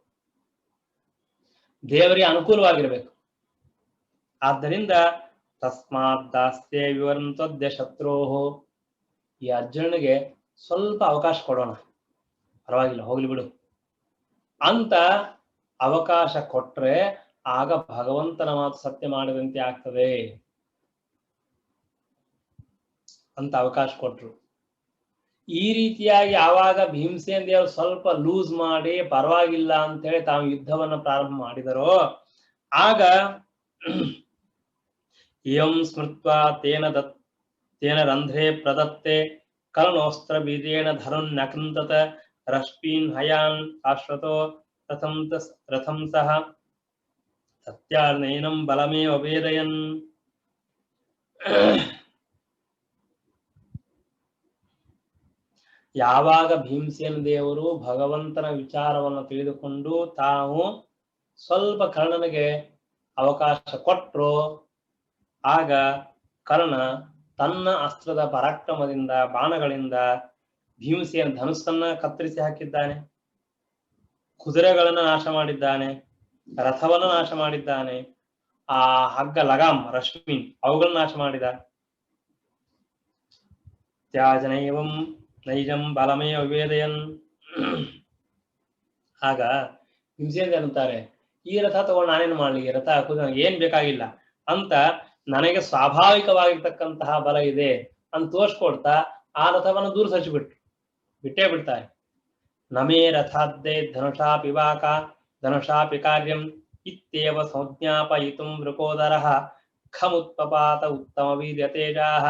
ದೇವರಿಗೆ ಅನುಕೂಲವಾಗಿರ್ಬೇಕು. ಆದ್ದರಿಂದ ತಸ್ಮಾತ್ ದಾಸ್ತೆ ವಿವರಂತದ್ಯ ಶತ್ರೋಹೋ. ಈ ಅರ್ಜುನನಿಗೆ ಸ್ವಲ್ಪ ಅವಕಾಶ ಕೊಡೋಣ, ಪರವಾಗಿಲ್ಲ ಹೋಗ್ಲಿ ಬಿಡು ಅಂತ ಅವಕಾಶ ಕೊಟ್ರೆ ಆಗ ಭಗವಂತನ ಮಾತು ಸತ್ಯ ಮಾಡಿದಂತೆ ಆಗ್ತದೆ ಅಂತ ಅವಕಾಶ ಕೊಟ್ರು. ಈ ರೀತಿಯಾಗಿ ಯಾವಾಗ ಭೀಮಸೇನ ದೇವರು ಸ್ವಲ್ಪ ಲೂಸ್ ಮಾಡಿ ಪರವಾಗಿಲ್ಲ ಅಂತೇಳಿ ತಾವು ಯುದ್ಧವನ್ನ ಪ್ರಾರಂಭ ಮಾಡಿದರೋ ಆಗ ಏಂ ಸ್ಮೃತ್ವಾ ತೇನ ರಂಧ್ರೇ ಪ್ರದತ್ತೆ ಕರ್ಣೋಸ್ತ್ರ ಬೀಜೇನ ಧನುನ್ನಕೃಂತತ ರಶ್ಮೀನ್ ಹಯಾನ್ ಆಶ್ರತೋ ರಥಂ ಸಹ ಸತ್ಯಾರ್ನಯನಂ ಬಲಮೇ ಅವೇದಯನ್. ಯಾವಾಗ ಭೀಮಸೇನ ದೇವರು ಭಗವಂತನ ವಿಚಾರವನ್ನು ತಿಳಿದುಕೊಂಡು ತಾವು ಸ್ವಲ್ಪ ಕರ್ಣನಿಗೆ ಅವಕಾಶ ಕೊಟ್ಟರು, ಆಗ ಕರ್ಣ ತನ್ನ ಅಸ್ತ್ರದ ಪರಾಕ್ರಮದಿಂದ ಬಾಣಗಳಿಂದ ಭೀಮಸೇನ ಧನುಸ್ಸನ್ನ ಕತ್ತರಿಸಿ ಹಾಕಿದ್ದಾನೆ, ಕುದುರೆಗಳನ್ನು ನಾಶ ಮಾಡಿದ್ದಾನೆ, ರಥವನ್ನು ನಾಶ ಮಾಡಿದ್ದಾನೆ, ಆ ಹಗ್ಗ ಲಗಾಮ್ ರಶ್ಮಿ ಅವುಗಳನ್ನು ನಾಶ ಮಾಡಿದ. ತ್ಯಾಜನೈವಂ ನೈಜಂ ಬಲಮೇ ಅವೇದಯನ್. ಆಗ ಭೀಮಸೇನ ಅಂತಾರೆ ಈ ರಥ ತಗೊಂಡು ನಾನೇನು ಮಾಡ್ಲಿ, ರಥ ಹಾಕುದು ಏನ್ ಬೇಕಾಗಿಲ್ಲ ಅಂತ ನನಗೆ ಸ್ವಾಭಾವಿಕವಾಗಿರ್ತಕ್ಕಂತಹ ಬಲ ಇದೆ ಅಂತ ತೋರ್ಸ್ಕೊಡ್ತಾ ಆ ರಥವನ್ನು ದೂರ ಬಿಟ್ಟೇ ಬಿಡ್ತಾರೆ. ನಮೇ ರಥಾದ್ದೇ ಧನುಷಾಪಿ ಕಾರ್ಯಂ ಇತ್ಯೇವ ಸಂಜ್ಞಾಪಯಿತುಂ ವೃಕೋದರಃ ಖಮುತ್ಪಪಾತ ಉತ್ತಮ ವೀರ್ಯ ತೇಜಾಃ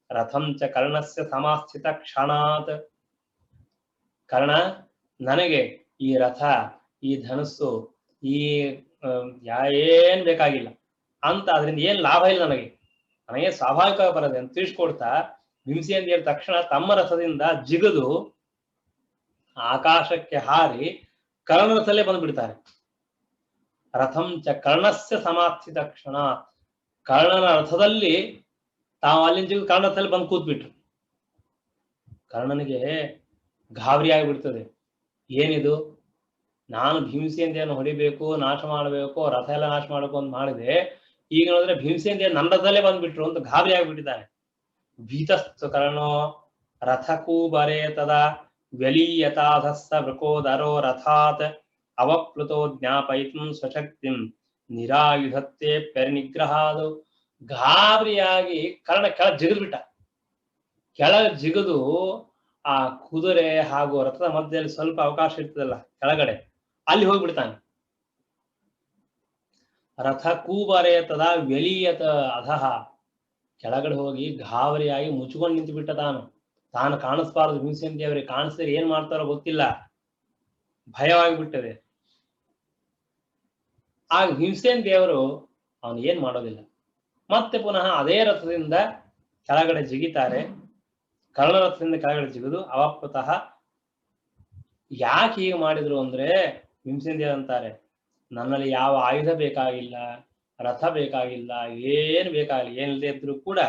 ರಥಂ ಚ ಕರ್ಣಸ್ಯ ಸಮಾಸ್ಥಿತ ಕ್ಷಣಾತ್. ಕರ್ಣ ನನಗೆ ಈ ರಥ, ಈ ಧನುಸ್ಸು, ಈ ಏನ್ ಬೇಕಾಗಿಲ್ಲ ಅಂತ, ಅದರಿಂದ ಏನ್ ಲಾಭ ಇಲ್ಲ ನನಗೆ ಸ್ವಾಭಾವಿಕವಾಗಿ ಬರದೆ ಅಂತ ತಿಳಿಸ್ಕೊಡ್ತಾ ಭೀಮಸೇನ ದೇವರು ತಕ್ಷಣ ತಮ್ಮ ರಥದಿಂದ ಜಿಗಿದು ಆಕಾಶಕ್ಕೆ ಹಾರಿ ಕರ್ಣ ರಥದಲ್ಲೇ ಬಂದ್ಬಿಡ್ತಾರೆ. ರಥಂ ಚ ಕರ್ಣಸ್ಯ ಸಮಾಸ್ಥಿತ ಕ್ಷಣ. ಕರ್ಣನ ರಥದಲ್ಲಿ ತಾವು ಅಲ್ಲಿಂದ ಜಿಗಿದು ಕರ್ಣ ರಥದಲ್ಲಿ ಬಂದು ಕೂತ್ಬಿಟ್ರು. ಕರ್ಣನಿಗೆ ಗಾಬರಿ ಆಗಿಬಿಡ್ತದೆ. ಏನಿದು, ನಾನು ಭೀಮಸೇನ ದೇವರನ್ನು ಹೊಡಿಬೇಕು, ನಾಶ ಮಾಡಬೇಕು, ರಥ ಎಲ್ಲ ನಾಶ ಮಾಡಬೇಕು ಅಂತ ಮಾಡಿದೆ. ಈಗ ನೋಡಿದ್ರೆ ಭೀಮಸೇನ ದೇವರು ನನ್ನ ರಥದಲ್ಲೇ ಬಂದ್ಬಿಟ್ರು ಅಂತ ಗಾಬರಿ ಆಗ್ಬಿಟ್ಟಿದ್ದಾನೆ. ಭೀತಸ್ತು ಕರ್ಣೋ ರಥಕೂಬರೆ ತದಾ ವ್ಯಲೀಯತಾಧಸ್ಸ ವೃಕೋದರೋ ರಥಾತ್ ಅವಪ್ಲುತೋ ಜ್ಞಾಪಯಿತು ಸ್ವಶಕ್ತಿಂ ನಿರಾಯುಧತ್ತೆ ಪರಿನಿಗ್ರಹಾದು. ಗಾಬರಿಯಾಗಿ ಕರ್ಣ ಕೆಳಗೆ ಜಿಗಿದ್ಬಿಟ್ಟ. ಕೆಳಗೆ ಜಿಗಿದು ಆ ಕುದುರೆ ಹಾಗೂ ರಥದ ಮಧ್ಯದಲ್ಲಿ ಸ್ವಲ್ಪ ಅವಕಾಶ ಇರ್ತದಲ್ಲ ಕೆಳಗಡೆ, ಅಲ್ಲಿ ಹೋಗ್ಬಿಡ್ತಾನೆ. ರಥ ಕೂಬರೆ ತದಾ ವ್ಯಲೀಯತ ಅಧಃ, ಕೆಳಗಡೆ ಹೋಗಿ ಗಾಬರಿಯಾಗಿ ಮುಚ್ಕೊಂಡು ನಿಂತು ಬಿಟ್ಟ. ತಾನು ಕಾಣಿಸ್ಬಾರದು, ಭೀಮಸೇನ ದೇವರಿಗೆ ಕಾಣಿಸಿದ್ರೆ ಏನ್ ಮಾಡ್ತಾರೋ ಗೊತ್ತಿಲ್ಲ, ಭಯವಾಗಿಬಿಟ್ಟದೆ. ಆಗ ಭೀಮಸೇನ ದೇವರು ಅವನು ಏನ್ ಮಾಡೋದಿಲ್ಲ, ಮತ್ತೆ ಪುನಃ ಅದೇ ರಥದಿಂದ ಕೆಳಗಡೆ ಜಿಗಿತಾರೆ. ಕರ್ಣರಥದಿಂದ ಕೆಳಗಡೆ ಜಿಗಿದು ಅವಪ್ಪತಃ. ಯಾಕೆ ಹೀಗೆ ಮಾಡಿದ್ರು ಅಂದ್ರೆ ಭೀಮಸೇನ ದೇವರು ಅಂತಾರೆ, ನನ್ನಲ್ಲಿ ಯಾವ ಆಯುಧ ಬೇಕಾಗಿಲ್ಲ, ರಥ ಬೇಕಾಗಿಲ್ಲ, ಏನು ಬೇಕಾಗಿಲ್ಲ, ಏನಿಲ್ಲದೆ ಇದ್ರೂ ಕೂಡ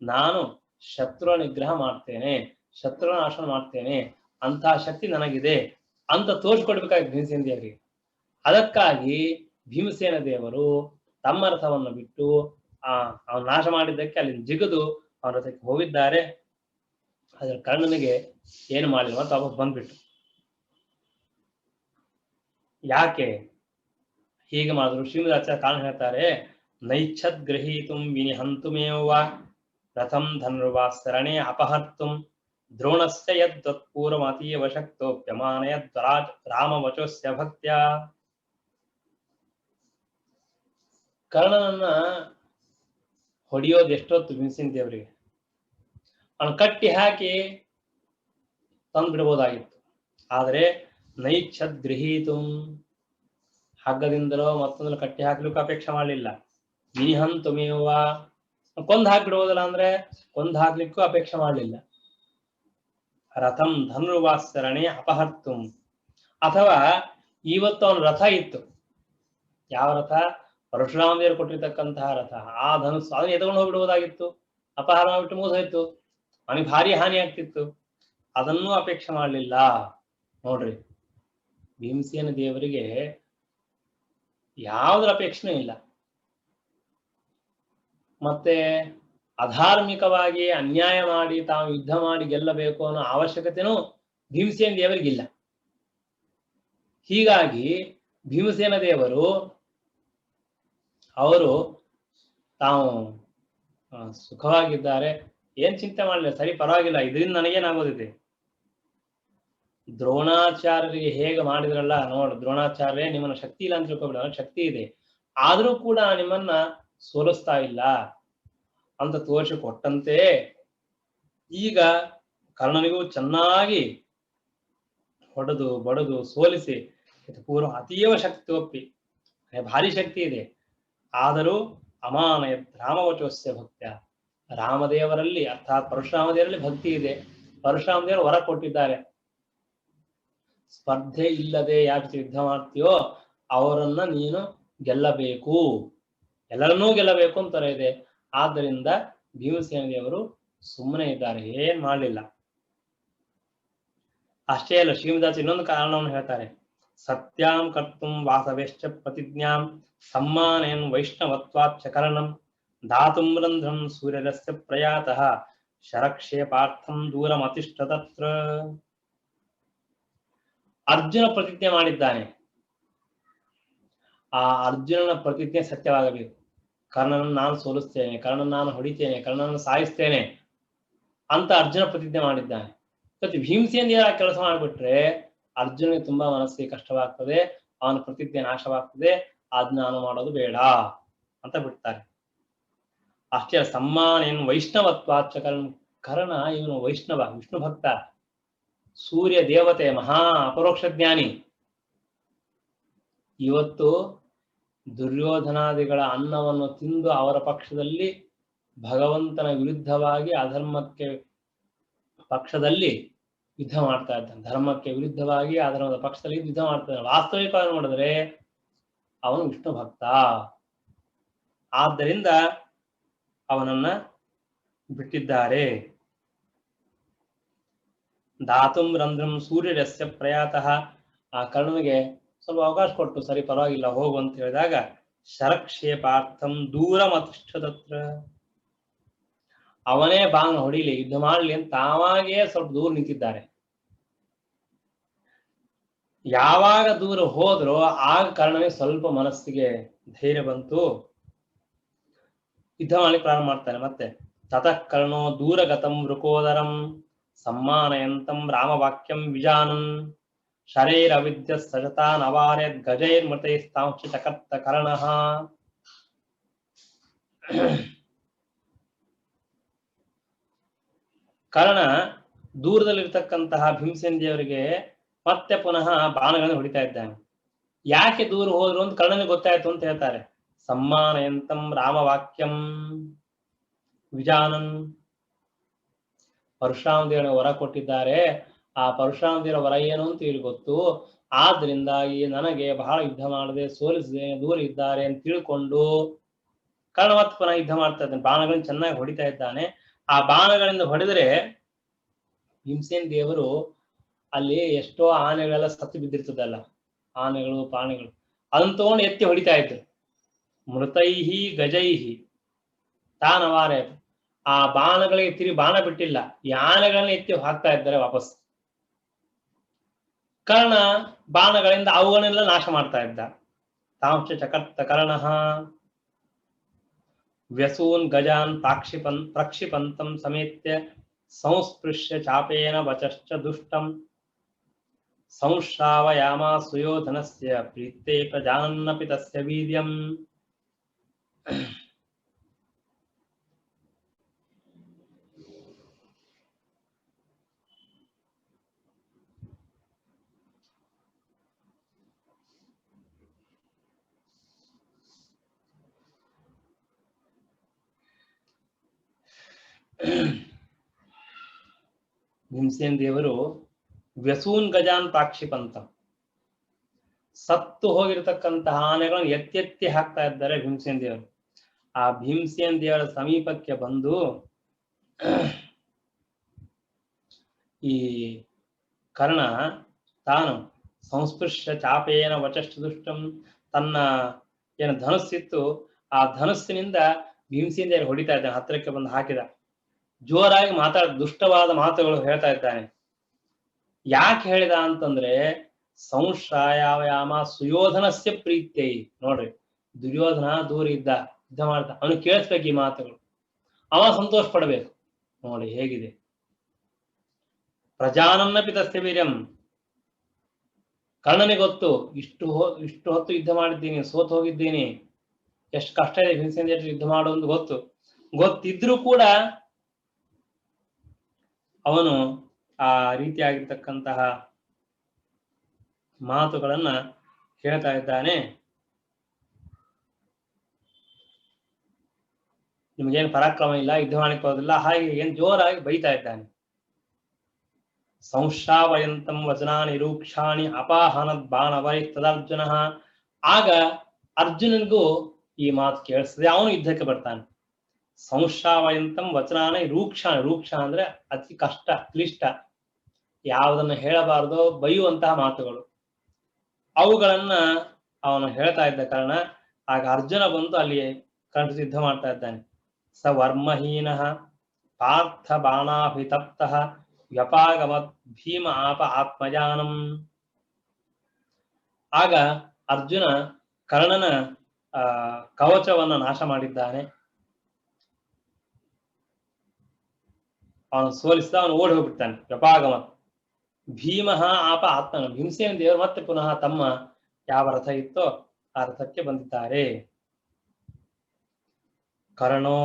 ನಾನು ಶತ್ರು ನಿಗ್ರಹ ಮಾಡ್ತೇನೆ, ಶತ್ರು ನಾಶ ಮಾಡ್ತೇನೆ, ಅಂತಹ ಶಕ್ತಿ ನನಗಿದೆ ಅಂತ ತೋರಿಸ್ಕೊಡ್ಬೇಕಾಗಿ ಭೀಮಸೇನ ದೇವರಿಗೆ. ಅದಕ್ಕಾಗಿ ಭೀಮಸೇನ ದೇವರು ತಮ್ಮ ರಥವನ್ನು ಬಿಟ್ಟು ಅವನು ನಾಶ ಮಾಡಿದ್ದಕ್ಕೆ ಅಲ್ಲಿ ಜಿಗಿದು ಅವನ ರಥಕ್ಕೆ ಹೋಗಿದ್ದಾರೆ. ಅದ್ರ ಕರ್ಣನಿಗೆ ಏನು ಮಾಡಿಲ್ಲ ಅಂತ ವಾಪಸ್ ಬಂದ್ಬಿಟ್ಟು. ಯಾಕೆ ಹೀಗೆ ಮಾಡಿದ್ರು? ಶ್ರೀಮದಾಚಾರ್ಯ ಕಾರಣ ಹೇಳ್ತಾರೆ, ನೈಚ್ಛದ್ ಗೃಹೀತುಂ ವಿನಿಹಂತುಮೇವ ರಥಂ ಧನುರ್ವಾ ಸರಣೆ ಅಪಹರ್ತುಂ ದ್ರೋಣಸ್ಯ ಯದ್ವತ್ಪೂರ್ವಮತೀವ ಶಕ್ತೋಪ್ಯಮಾನಯದ್ ರಾಮವಚೋಸ್ಯ ಭಕ್ತ್ಯ. ಕರ್ಣನನ್ನ ಹೊಡೆಯೋದು ಎಷ್ಟೊತ್ತು ಭೀಮಸೇನ ದೇವರಿಗೆ, ಅವನು ಕಟ್ಟಿ ಹಾಕಿ ತಂದು ಬಿಡಬಹುದಾಗಿತ್ತು. ಆದರೆ ನೈಚ್ಛದ್ ಗೃಹೀತುಂ, ಹಗ್ಗದಿಂದಲೋ ಮತ್ತೊಂದಲು ಕಟ್ಟಿ ಹಾಕ್ಲಿಕ್ಕೂ ಅಪೇಕ್ಷೆ ಮಾಡಲಿಲ್ಲ. ವಿನಿಹಂತುಮೇವ, ಕೊಂದು ಹಾಕಿಬಿಡುವುದಿಲ್ಲ ಅಂದ್ರೆ ಕೊಂದು ಹಾಕ್ಲಿಕ್ಕೂ ಅಪೇಕ್ಷೆ ಮಾಡಲಿಲ್ಲ. ರಥಂ ಧನುರ್ವಾಸರಣೆ ಅಪಹರ್ತುಂ, ಅಥವಾ ಇವತ್ತು ಅವನ ರಥ ಇತ್ತು, ಯಾವ ರಥ? ಪರಶುರಾಮ ದೇವರು ಕೊಟ್ಟಿರ್ತಕ್ಕಂತಹ ರಥ. ಆ ಧನುಸ್ಸು ಅದನ್ನು ಎತ್ಕೊಂಡು ಹೋಗ್ಬಿಡುವುದಾಗಿತ್ತು, ಅಪಹಾರ ಮಾಡಿಬಿಟ್ಟು ಮುಗಿದೋಯ್ತು, ಅವನಿಗೆ ಭಾರಿ ಹಾನಿ ಆಗ್ತಿತ್ತು. ಅದನ್ನೂ ಅಪೇಕ್ಷೆ ಮಾಡಲಿಲ್ಲ. ನೋಡ್ರಿ, ಭೀಮಸೇನ ದೇವರಿಗೆ ಯಾವುದ್ರ ಅಪೇಕ್ಷೆನೂ ಇಲ್ಲ. ಮತ್ತೆ ಅಧಾರ್ಮಿಕವಾಗಿ ಅನ್ಯಾಯ ಮಾಡಿ ತಾವು ಯುದ್ಧ ಮಾಡಿ ಗೆಲ್ಲಬೇಕು ಅನ್ನೋ ಅವಶ್ಯಕತೆನೂ ಭೀಮಸೇನ ದೇವರಿಗಿಲ್ಲ. ಹೀಗಾಗಿ ಭೀಮಸೇನ ದೇವರು ಅವರು ತಾವು ಸುಖವಾಗಿದ್ದಾರೆ, ಏನ್ ಚಿಂತೆ ಮಾಡಲಿಲ್ಲ, ಸರಿ ಪರವಾಗಿಲ್ಲ, ಇದರಿಂದ ನನಗೇನಾಗೋದಿದೆ. ದ್ರೋಣಾಚಾರ್ಯರಿಗೆ ಹೇಗೆ ಮಾಡಿದ್ರಲ್ಲ, ನೋಡು ದ್ರೋಣಾಚಾರ್ಯ ನಿಮ್ಮನ್ನ ಶಕ್ತಿ ಇಲ್ಲ ಅಂತ ತಿಳ್ಕೊಬಿಡ, ಶಕ್ತಿ ಇದೆ, ಆದ್ರೂ ಕೂಡ ನಿಮ್ಮನ್ನ ಸೋಲಿಸ್ತಾ ಇಲ್ಲ ಅಂತ ತೋರಿಸಿಕೊಟ್ಟಂತೆ ಈಗ ಕರ್ಣನಿಗೂ ಚೆನ್ನಾಗಿ ಹೊಡೆದು ಬಡದು ಸೋಲಿಸಿ ಪೂರ್ವ ಅತೀವ ಶಕ್ತಿ ಒಪ್ಪಿ, ಭಾರಿ ಶಕ್ತಿ ಇದೆ, ಆದರೂ ಅಮಾನಯ ರಾಮವಚೋಸ್ಯ ಭಕ್ತ್ಯ, ರಾಮದೇವರಲ್ಲಿ ಅರ್ಥಾತ್ ಪರಶುರಾಮ ದೇವರಲ್ಲಿ ಭಕ್ತಿ ಇದೆ. ಪರಶುರಾಮ ದೇವರು ವರ ಕೊಟ್ಟಿದ್ದಾರೆ, ಸ್ಪರ್ಧೆ ಇಲ್ಲದೆ ಯಾಕೆ ಯುದ್ಧ ಮಾಡ್ತೀಯೋ ಅವರನ್ನ ನೀನು ಗೆಲ್ಲಬೇಕು, ಎಲ್ಲರನ್ನೂ ಗೆಲ್ಲಬೇಕು ಅಂತಾರೆ ಇದೆ. ಆದ್ದರಿಂದ ಭೀಮಸೇನ ದೇವರು ಸುಮ್ಮನೆ ಇದ್ದಾರೆ, ಏನ್ ಮಾಡಲಿಲ್ಲ. ಅಷ್ಟೇ ಅಲ್ಲ, ಶ್ರೀಮದಾಸ ಇನ್ನೊಂದು ಕಾರಣವನ್ನು ಹೇಳ್ತಾರೆ, ಸತ್ಯಾಂ ಕರ್ತುಂ ವಾಸವೆಶ್ಚ ಪ್ರತಿಜ್ಞಾಂ ಸಮ್ಮಾನೇನ್ ವೈಷ್ಣವತ್ವಾಚ್ಚ ಕರಣಂ ಧಾತುಂ ರಂಧ್ರಂ ಸೂರ್ಯರಸ್ಯ ಪ್ರಯಾತಃ ಶರಕ್ಷೇಪಾರ್ಥಂ ದೂರಮತಿಷ್ಠ ತತ್ರ. ಅರ್ಜುನ ಪ್ರತಿಜ್ಞೆ ಮಾಡಿದ್ದಾನೆ, ಆ ಅರ್ಜುನನ ಪ್ರತಿಜ್ಞೆ ಸತ್ಯವಾಗಬೇಕು. ಕರ್ಣನನ್ನು ನಾನು ಸೋಲಿಸ್ತೇನೆ, ಕರ್ಣನನ್ನು ನಾನು ಹೊಡಿತೇನೆ, ಕರ್ಣನನ್ನು ಸಾಯಿಸ್ತೇನೆ ಅಂತ ಅರ್ಜುನ ಪ್ರತಿಜ್ಞೆ ಮಾಡಿದ್ದಾನೆ. ಮತ್ತೆ ಭೀಮಸೇನ ದೇವರ ಕೆಲಸ ಮಾಡಿಬಿಟ್ರೆ ಅರ್ಜುನಿಗೆ ತುಂಬಾ ಮನಸ್ಸಿಗೆ ಕಷ್ಟವಾಗ್ತದೆ, ಅವನ ಪ್ರತಿಜ್ಞೆ ನಾಶವಾಗ್ತದೆ, ಅದ್ ನಾನು ಮಾಡೋದು ಬೇಡ ಅಂತ ಬಿಡ್ತಾರೆ. ಅಷ್ಟೇ ಸಮ್ಮಾನೇನ್ ವೈಷ್ಣವತ್ವಾಚ್ಚ ಕರ್ಣ ಇವನು ವೈಷ್ಣವ, ವಿಷ್ಣು ಭಕ್ತ, ಸೂರ್ಯ ದೇವತೆ, ಮಹಾ ಅಪರೋಕ್ಷ ಜ್ಞಾನಿ. ಇವತ್ತು ದುರ್ಯೋಧನಾದಿಗಳ ಅನ್ನವನ್ನು ತಿಂದು ಅವರ ಪಕ್ಷದಲ್ಲಿ ಭಗವಂತನ ವಿರುದ್ಧವಾಗಿ ಅಧರ್ಮಕ್ಕೆ ಪಕ್ಷದಲ್ಲಿ ಯುದ್ಧ ಮಾಡ್ತಾ ಇದ್ದಾನೆ, ಧರ್ಮಕ್ಕೆ ವಿರುದ್ಧವಾಗಿ ಅಧರ್ಮದ ಪಕ್ಷದಲ್ಲಿ ಯುದ್ಧ ಮಾಡ್ತಾ ಇದ್ದಾನೆ. ವಾಸ್ತವಿಕವಾಗಿ ನೋಡಿದ್ರೆ ಅವನು ವಿಷ್ಣು ಭಕ್ತ, ಆದ್ದರಿಂದ ಅವನನ್ನ ಬಿಟ್ಟಿದ್ದಾರೆ. ಧಾತುಂ ರಂಧ್ರಂ ಸೂರ್ಯರಸ್ಯ ಪ್ರಯಾತಃ, ಆ ಕರ್ಣನಿಗೆ ಸ್ವಲ್ಪ ಅವಕಾಶ ಕೊಟ್ಟು ಸರಿ ಪರವಾಗಿಲ್ಲ ಹೋಗು ಅಂತ ಹೇಳಿದಾಗ ಶರಕ್ಷೇಪಾರ್ಥಂ ದೂರಮತಿಷ್ಠದತ್ರ, ಅವನೇ ಬಾಣ ಹೊಡಿಲಿ ಯುದ್ಧ ಮಾಡಲಿ ಅಂತ ತಾವಾಗೇ ಸ್ವಲ್ಪ ದೂರ ನಿಂತಿದ್ದಾರೆ. ಯಾವಾಗ ದೂರ ಹೋದ್ರೋ ಆಗ ಕರ್ಣನಿಗೆ ಸ್ವಲ್ಪ ಮನಸ್ಸಿಗೆ ಧೈರ್ಯ ಬಂತು, ಯುದ್ಧ ಮಾಡಲಿಕ್ಕೆ ಪ್ರಾರಂಭ ಮಾಡ್ತಾನೆ. ಮತ್ತೆ ತತಃ ಕರ್ಣೋ ದೂರಗತಂ ವೃಕೋದರಂ ಸಮ್ಮಾನಯಂತಂ ರಾಮವಾಕ್ಯಂ ವಿಜಾನನ್ ಶರೈರವಿದ್ಯ ಸಜತಾನ್ ಅವಾರ್ಯದ್ ಗಜೈರ್ಮೃತೈಸ್ತಾಂಶ ಚಕರ್ತ ಕರ್ಣಃ. ಕರ್ಣ ದೂರದಲ್ಲಿರ್ತಕ್ಕಂತಹ ಭೀಮಸೇನ ದೇವರಿಗೆ ಮತ್ತೆ ಪುನಃ ಬಾಣಗಳನ್ನು ಹೊಡಿತಾ ಇದ್ದಾನೆ. ಯಾಕೆ ದೂರ ಹೋದ್ರು ಅಂತ ಕರ್ಣನಿಗೆ ಗೊತ್ತಾಯ್ತು ಅಂತ ಹೇಳ್ತಾರೆ. ಸಮ್ಮಾನಯಂತಂ ರಾಮವಾಕ್ಯಂ ವಿಜಾನನ್, ಪರಶುರಾಮ ದೇವರ ವರ ಕೊಟ್ಟಿದ್ದಾರೆ, ಆ ಪರಶುರಾಮ ದೇವರ ವರ ಏನು ಅಂತ ಇಲ್ಲಿ ಗೊತ್ತು, ಆದ್ರಿಂದ ಈ ನನಗೆ ಬಹಳ ಯುದ್ಧ ಮಾಡದೆ ಸೋಲಿಸದೆ ದೂರ ಇದ್ದಾರೆ ಅಂತ ತಿಳ್ಕೊಂಡು ಕರ್ಣ ಮತ್ತೆ ಪುನಃ ಯುದ್ಧ ಮಾಡ್ತಾ ಇದ್ದಾನೆ. ಬಾಣಗಳನ್ನು ಚೆನ್ನಾಗಿ ಹೊಡಿತಾ ಇದ್ದಾನೆ. ಆ ಬಾಣಗಳಿಂದ ಹೊಡೆದ್ರೆ ಭೀಮಸೇನ ದೇವರು ಅಲ್ಲಿ ಎಷ್ಟೋ ಆನೆಗಳೆಲ್ಲ ಸತ್ತು ಬಿದ್ದಿರ್ತದಲ್ಲ, ಆನೆಗಳು ಪ್ರಾಣಿಗಳು, ಅದನ್ನ ತಗೊಂಡು ಎತ್ತಿ ಹೊಡಿತಾ ಇದ್ರು. ಮೃತೈಹಿ ಗಜೈಹಿ ತಾನವಾರೆ, ಆ ಬಾಣಗಳಿಗೆ ತಿರುಗಿ ಬಾಣ ಬಿಟ್ಟಿಲ್ಲ, ಈ ಆನೆಗಳನ್ನ ಎತ್ತಿ ಹಾಕ್ತಾ ಇದ್ದಾರೆ ವಾಪಸ್. ಕರ್ಣ ಬಾಣಗಳಿಂದ ಅವುಗಳನ್ನೆಲ್ಲ ನಾಶ ಮಾಡ್ತಾ ಇದ್ದ. ತಾಂಶ ಚಕರ್ತ ಕರ್ಣಃ ವ್ಯಸೂನ್ ಗಜಾನ್ ಪ್ರಕ್ಷಿಪಂತಂ ಸಮೇತ್ಯ ಸಂಸ್ಪೃಶ್ಯ ಚಾಪೇನ ವಚಶ್ಚ ದುಷ್ಟಂ ಸಂಶ್ರಾವಯಾಮ ಸುಯೋಧನಸ್ಯ ಪ್ರೀತೆ ಪ್ರಜಾನನ್ನಪಿ ತಸ್ಯ ವೀರ್ಯಂ. ಭೀಮಸೇನ ದೇವರು ವ್ಯಸೂನ್ ಗಜಾನ್ ಪ್ರಾಕ್ಷಿಪಂತ, ಸತ್ತು ಹೋಗಿರತಕ್ಕಂತಹ ಆನೆಗಳನ್ನು ಎತ್ತಿ ಹಾಕ್ತಾ ಇದ್ದಾರೆ ಭೀಮಸೇನ ದೇವರು. ಆ ಭೀಮಸೇನ ದೇವರ ಸಮೀಪಕ್ಕೆ ಬಂದು ಈ ಕರ್ಣ ತಾನು ಸಂಸ್ಪೃಶ್ಯ ಚಾಪೇನ ವಚಶ್ಚ ದುಷ್ಟಂ, ತನ್ನ ಏನು ಧನುಸ್ಸಿತ್ತು ಆ ಧನುಸ್ಸಿನಿಂದ ಭೀಮಸೇನ ದೇವರು ಹೊಡಿತಾ ಇದ್ದಾನೆ. ಹತ್ತಿರಕ್ಕೆ ಬಂದು ಹಾಕಿದ, ಜೋರಾಗಿ ದುಷ್ಟವಾದ ಮಾತುಗಳು ಹೇಳ್ತಾ ಇದ್ದಾನೆ. ಯಾಕೆ ಹೇಳಿದ ಅಂತಂದ್ರೆ ಸಂಶ್ರಾಯಾಮ ಸುಯೋಧನಸ್ಯ ಪ್ರೀತ್ಯೈ, ನೋಡ್ರಿ ದುರ್ಯೋಧನ ದೂರ ಇದ್ದ, ಯುದ್ಧ ಮಾಡ್ತಾ, ಅವನು ಕೇಳಿಸ್ಬೇಕು ಈ ಮಾತುಗಳು, ಅವ ಸಂತೋಷ ಪಡ್ಬೇಕು. ನೋಡಿ ಹೇಗಿದೆ. ಪ್ರಜಾನನ್ನಪಿ ತಸ್ಯ ವೀರ್ಯಂ, ಕರ್ಣನಿಗೆ ಗೊತ್ತು ಇಷ್ಟು ಹೊತ್ತು ಯುದ್ಧ ಮಾಡಿದ್ದೀನಿ, ಸೋತು ಹೋಗಿದ್ದೀನಿ, ಎಷ್ಟು ಕಷ್ಟ ಇದೆ ಭೀಮಸೇನ ದೇವರು ಯುದ್ಧ ಮಾಡೋದು ಗೊತ್ತಿದ್ರೂ ಕೂಡ ಅವನು ಆ ರೀತಿಯಾಗಿರ್ತಕ್ಕಂತಹ ಮಾತುಗಳನ್ನ ಹೇಳ್ತಾ ಇದ್ದಾನೆ. ನಿಮಗೇನು ಪರಾಕ್ರಮ ಇಲ್ಲ, ಯುದ್ಧ ಮಾಡಲಿಕ್ಕೆ ಹೋದಿಲ್ಲ, ಹಾಗೆ ಏನ್ ಜೋರಾಗಿ ಬೈತಾ ಇದ್ದಾನೆ. ಸಂಶ್ರಾವಯಂತಂ ವಚನಾನಿ ರೂಕ್ಷಾಣಿ ಅಪಾಹನದ್ ಬಾಣವೈ ತದರ್ಜುನ. ಆಗ ಅರ್ಜುನನಿಗೂ ಈ ಮಾತು ಕೇಳಿಸ್ತದೆ, ಅವನು ಯುದ್ಧಕ್ಕೆ ಬರ್ತಾನೆ. ಸಂಶ್ರಾವಯಂತಂ ವಚನಾನಿ ರೂಕ್ಷಾಣಿ, ರೂಕ್ಷ ಅಂದ್ರೆ ಅತಿ ಕಷ್ಟ ಕ್ಲಿಷ್ಟ, ಯಾವುದನ್ನ ಹೇಳಬಾರದೋ ಬೈಯುವಂತಹ ಮಾತುಗಳು, ಅವುಗಳನ್ನ ಅವನು ಹೇಳ್ತಾ ಇದ್ದ ಕಾರಣ ಆಗ ಅರ್ಜುನ ಬಂದು ಅಲ್ಲಿ ಕರ್ಣ ಯುದ್ಧ ಮಾಡ್ತಾ ಇದ್ದಾನೆ. ಸ ವರ್ಮಹೀನ ಪಾರ್ಥ ಬಾಣಾಭಿತಪ್ತ ವ್ಯಪಾಗಮತ್ ಭೀಮ ಆಪ ಆತ್ಮಜಾನಂ. ಆಗ ಅರ್ಜುನ ಕರ್ಣನ ಕವಚವನ್ನ ನಾಶ ಮಾಡಿದ್ದಾನೆ, ಅವನು ಸೋಲಿಸಿದ, ಅವನು ಓಡಿ ಹೋಗ್ಬಿಡ್ತಾನೆ. ವ್ಯಪಾಗಮತ್ ಭೀಮ ಆಪ ಆತ್ಮನ, ಭೀಮಸೇನ ದೇವರು ಮತ್ತೆ ಪುನಃ ತಮ್ಮ ಯಾವ ರಥ ಇತ್ತೋ ಆ ರಥಕ್ಕೆ ಬಂದಿದ್ದಾರೆ. ಕರ್ಣೋ